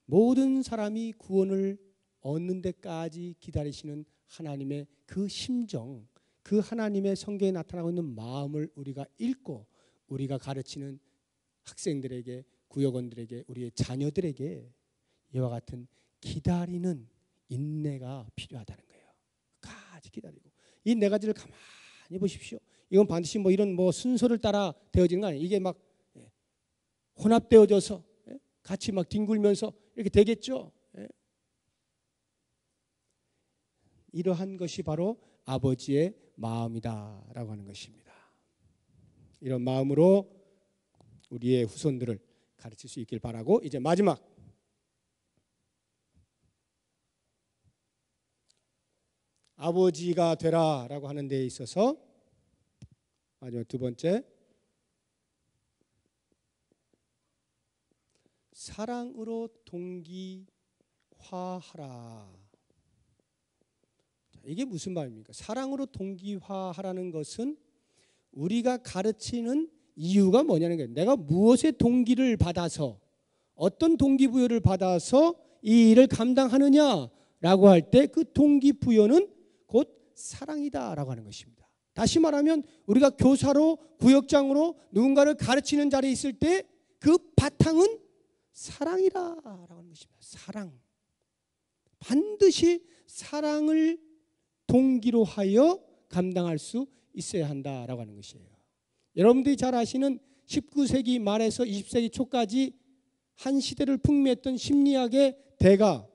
모든 사람이 구원을 얻는 데까지 기다리시는 하나님의 그 심정, 그 하나님의 성경에 나타나고 있는 마음을 우리가 읽고 우리가 가르치는 학생들에게, 구역원들에게, 우리의 자녀들에게 이와 같은 기다리는 인내가 필요하다는 거예요. 끝까지 기다리고. 이 네 가지를 가만히 보십시오. 이건 반드시 이런 순서를 따라 되어지는 거 아니에요. 이게 막 혼합되어져서 같이 막 뒹굴면서 이렇게 되겠죠. 이러한 것이 바로 아버지의 마음이다라고 하는 것입니다. 이런 마음으로 우리의 후손들을 가르칠 수 있길 바라고, 이제 마지막 아버지가 되라라고 하는 데에 있어서 마지막 두 번째, 사랑으로 동기화하라. 이게 무슨 말입니까? 사랑으로 동기화하라는 것은 우리가 가르치는 이유가 뭐냐는 거예요. 내가 무엇의 동기를 받아서, 어떤 동기부여를 받아서 이 일을 감당하느냐라고 할 때 그 동기부여는 곧 사랑이다라고 하는 것입니다. 다시 말하면 우리가 교사로, 구역장으로 누군가를 가르치는 자리에 있을 때 그 바탕은 사랑이라라고 하는 것입니다. 사랑. 반드시 사랑을 동기로 하여 감당할 수 있어야 한다라고 하는 것이에요. 여러분들이 잘 아시는 19세기 말에서 20세기 초까지 한 시대를 풍미했던 심리학의 대가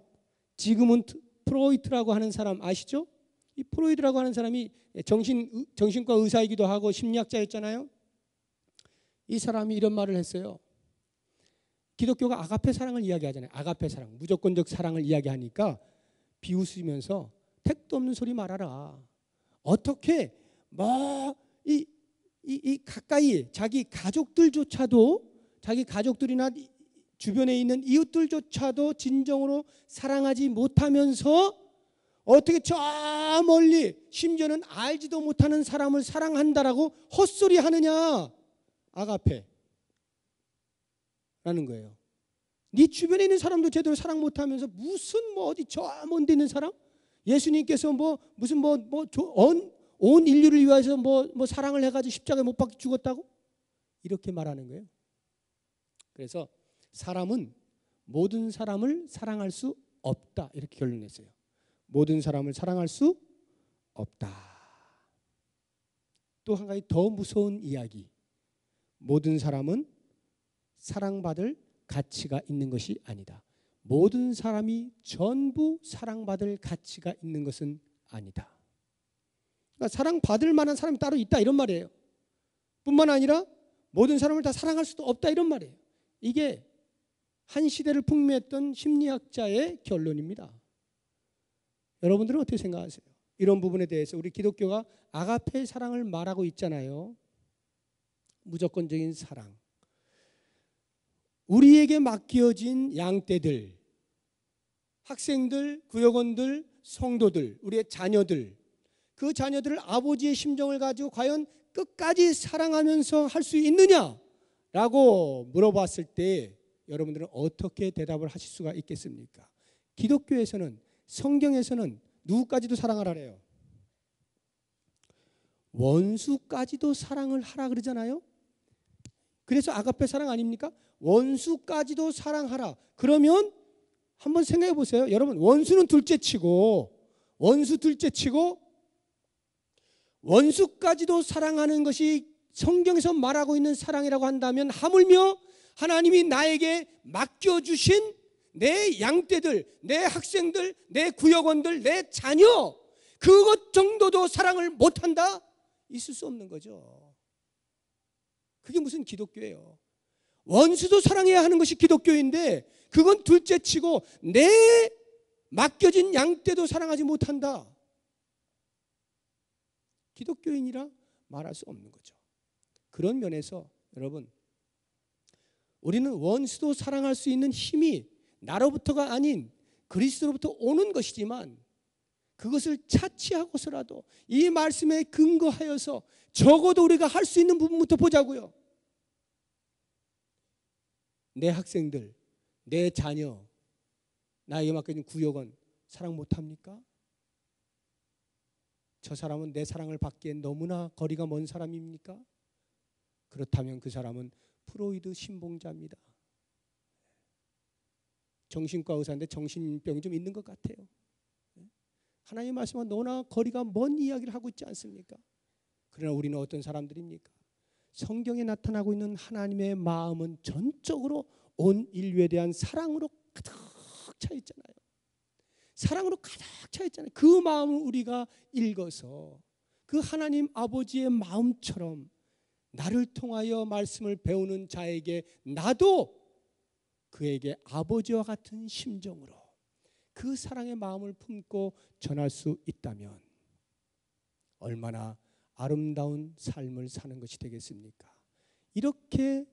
지그문트 프로이트라고 하는 사람 아시죠? 이 프로이트라고 하는 사람이 정신과 의사이기도 하고 심리학자였잖아요. 이 사람이 이런 말을 했어요. 기독교가 아가페 사랑을 이야기하잖아요. 아가페 사랑, 무조건적 사랑을 이야기하니까 비웃으면서 택도 없는 소리 말아라. 어떻게 이 가까이 자기 가족들조차도, 자기 가족들이나 주변에 있는 이웃들조차도 진정으로 사랑하지 못하면서 어떻게 저 멀리 심지어는 알지도 못하는 사람을 사랑한다라고 헛소리 하느냐. 아가페라는 거예요. 네 주변에 있는 사람도 제대로 사랑 못하면서 무슨 어디 저 먼 데 있는 사람? 예수님께서 온 인류를 위해서 사랑을 해가지고 십자가에 못 박혀 죽었다고? 이렇게 말하는 거예요. 그래서 사람은 모든 사람을 사랑할 수 없다. 이렇게 결론냈어요. 모든 사람을 사랑할 수 없다. 또 한 가지 더 무서운 이야기. 모든 사람은 사랑받을 가치가 있는 것이 아니다. 모든 사람이 전부 사랑받을 가치가 있는 것은 아니다. 그러니까 사랑받을 만한 사람이 따로 있다 이런 말이에요. 뿐만 아니라 모든 사람을 다 사랑할 수도 없다 이런 말이에요. 이게 한 시대를 풍미했던 심리학자의 결론입니다. 여러분들은 어떻게 생각하세요? 이런 부분에 대해서 우리 기독교가 아가페 사랑을 말하고 있잖아요. 무조건적인 사랑. 우리에게 맡겨진 양떼들, 학생들, 구역원들, 성도들, 우리의 자녀들, 그 자녀들을 아버지의 심정을 가지고 과연 끝까지 사랑하면서 할 수 있느냐라고 물어봤을 때 여러분들은 어떻게 대답을 하실 수가 있겠습니까? 기독교에서는, 성경에서는 누구까지도 사랑을 하래요? 원수까지도 사랑을 하라 그러잖아요. 그래서 아가페 사랑 아닙니까? 원수까지도 사랑하라. 그러면 한번 생각해 보세요. 여러분, 원수는 둘째치고 원수까지도 사랑하는 것이 성경에서 말하고 있는 사랑이라고 한다면 하물며 하나님이 나에게 맡겨주신 내 양떼들, 내 학생들, 내 구역원들, 내 자녀, 그것 정도도 사랑을 못한다? 있을 수 없는 거죠. 그게 무슨 기독교예요. 원수도 사랑해야 하는 것이 기독교인데 그건 둘째치고 내 맡겨진 양떼도 사랑하지 못한다. 기독교인이라 말할 수 없는 거죠. 그런 면에서 여러분, 우리는 원수도 사랑할 수 있는 힘이 나로부터가 아닌 그리스도로부터 오는 것이지만 그것을 차치하고서라도 이 말씀에 근거하여서 적어도 우리가 할 수 있는 부분부터 보자고요. 내 학생들, 내 자녀, 나에게 맡겨진 구역원 사랑 못합니까? 저 사람은 내 사랑을 받기엔 너무나 거리가 먼 사람입니까? 그렇다면 그 사람은 프로이드 신봉자입니다. 정신과 의사인데 정신병이 좀 있는 것 같아요. 하나님의 말씀은 너무나 거리가 먼 이야기를 하고 있지 않습니까? 그러나 우리는 어떤 사람들입니까? 성경에 나타나고 있는 하나님의 마음은 전적으로 온 인류에 대한 사랑으로 가득 차 있잖아요. 사랑으로 가득 차 있잖아요. 그 마음을 우리가 읽어서 그 하나님 아버지의 마음처럼 나를 통하여 말씀을 배우는 자에게 나도 그에게 아버지와 같은 심정으로 그 사랑의 마음을 품고 전할 수 있다면 얼마나 아름다운 삶을 사는 것이 되겠습니까? 이렇게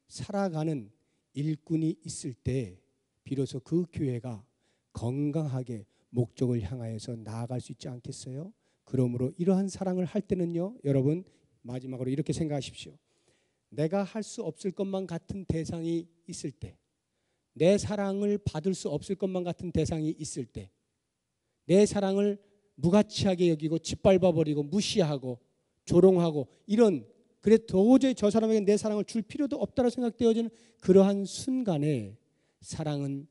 살아가는 일꾼이 있을 때 비로소 그 교회가 건강하게 목적을 향하여서 나아갈 수 있지 않겠어요? 그러므로 이러한 사랑을 할 때는요, 여러분 마지막으로 이렇게 생각하십시오. 내가 할 수 없을 것만 같은 대상이 있을 때, 내 사랑을 받을 수 없을 것만 같은 대상이 있을 때, 내 사랑을 무가치하게 여기고 짓밟아버리고 무시하고 조롱하고 이런, 그래 도저히 저 사람에게 내 사랑을 줄 필요도 없다고 생각되어지는 그러한 순간에 사랑은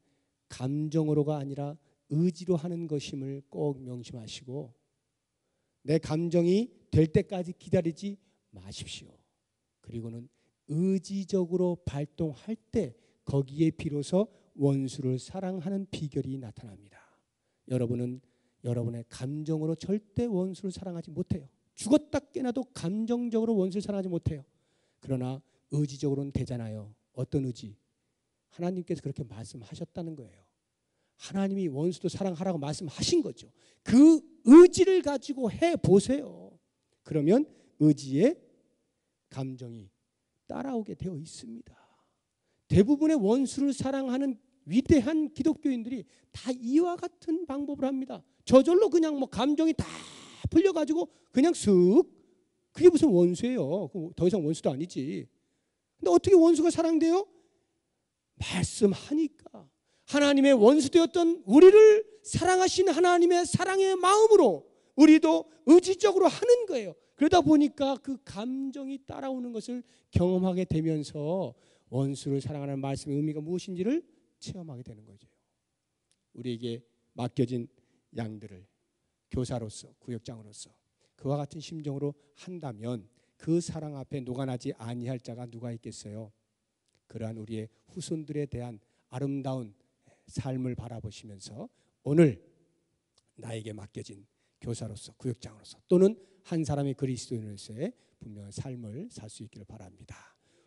감정으로가 아니라 의지로 하는 것임을 꼭 명심하시고 내 감정이 될 때까지 기다리지 마십시오. 그리고는 의지적으로 발동할 때 거기에 비로소 원수를 사랑하는 비결이 나타납니다. 여러분은 여러분의 감정으로 절대 원수를 사랑하지 못해요. 죽었다 깨나도 감정적으로 원수를 사랑하지 못해요. 그러나 의지적으로는 되잖아요. 어떤 의지? 하나님께서 그렇게 말씀하셨다는 거예요. 하나님이 원수도 사랑하라고 말씀하신 거죠. 그 의지를 가지고 해보세요. 그러면 의지에 감정이 따라오게 되어 있습니다. 대부분의 원수를 사랑하는 위대한 기독교인들이 다 이와 같은 방법을 합니다. 저절로 그냥 뭐 감정이 다 풀려가지고 그냥 쓱, 그게 무슨 원수예요. 더 이상 원수도 아니지. 근데 어떻게 원수가 사랑돼요? 말씀하니까. 하나님의 원수되었던 우리를 사랑하신 하나님의 사랑의 마음으로 우리도 의지적으로 하는 거예요. 그러다 보니까 그 감정이 따라오는 것을 경험하게 되면서 원수를 사랑하는 말씀의 의미가 무엇인지를 체험하게 되는 거죠. 우리에게 맡겨진 양들을 교사로서, 구역장으로서 그와 같은 심정으로 한다면 그 사랑 앞에 녹아나지 아니할 자가 누가 있겠어요? 그러한 우리의 후손들에 대한 아름다운 삶을 바라보시면서 오늘 나에게 맡겨진 교사로서, 구역장으로서 또는 한 사람의 그리스도인으로서의 분명한 삶을 살 수 있기를 바랍니다.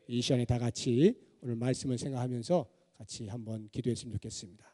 이 시간에 다 같이 오늘 말씀을 생각하면서 같이 한번 기도했으면 좋겠습니다.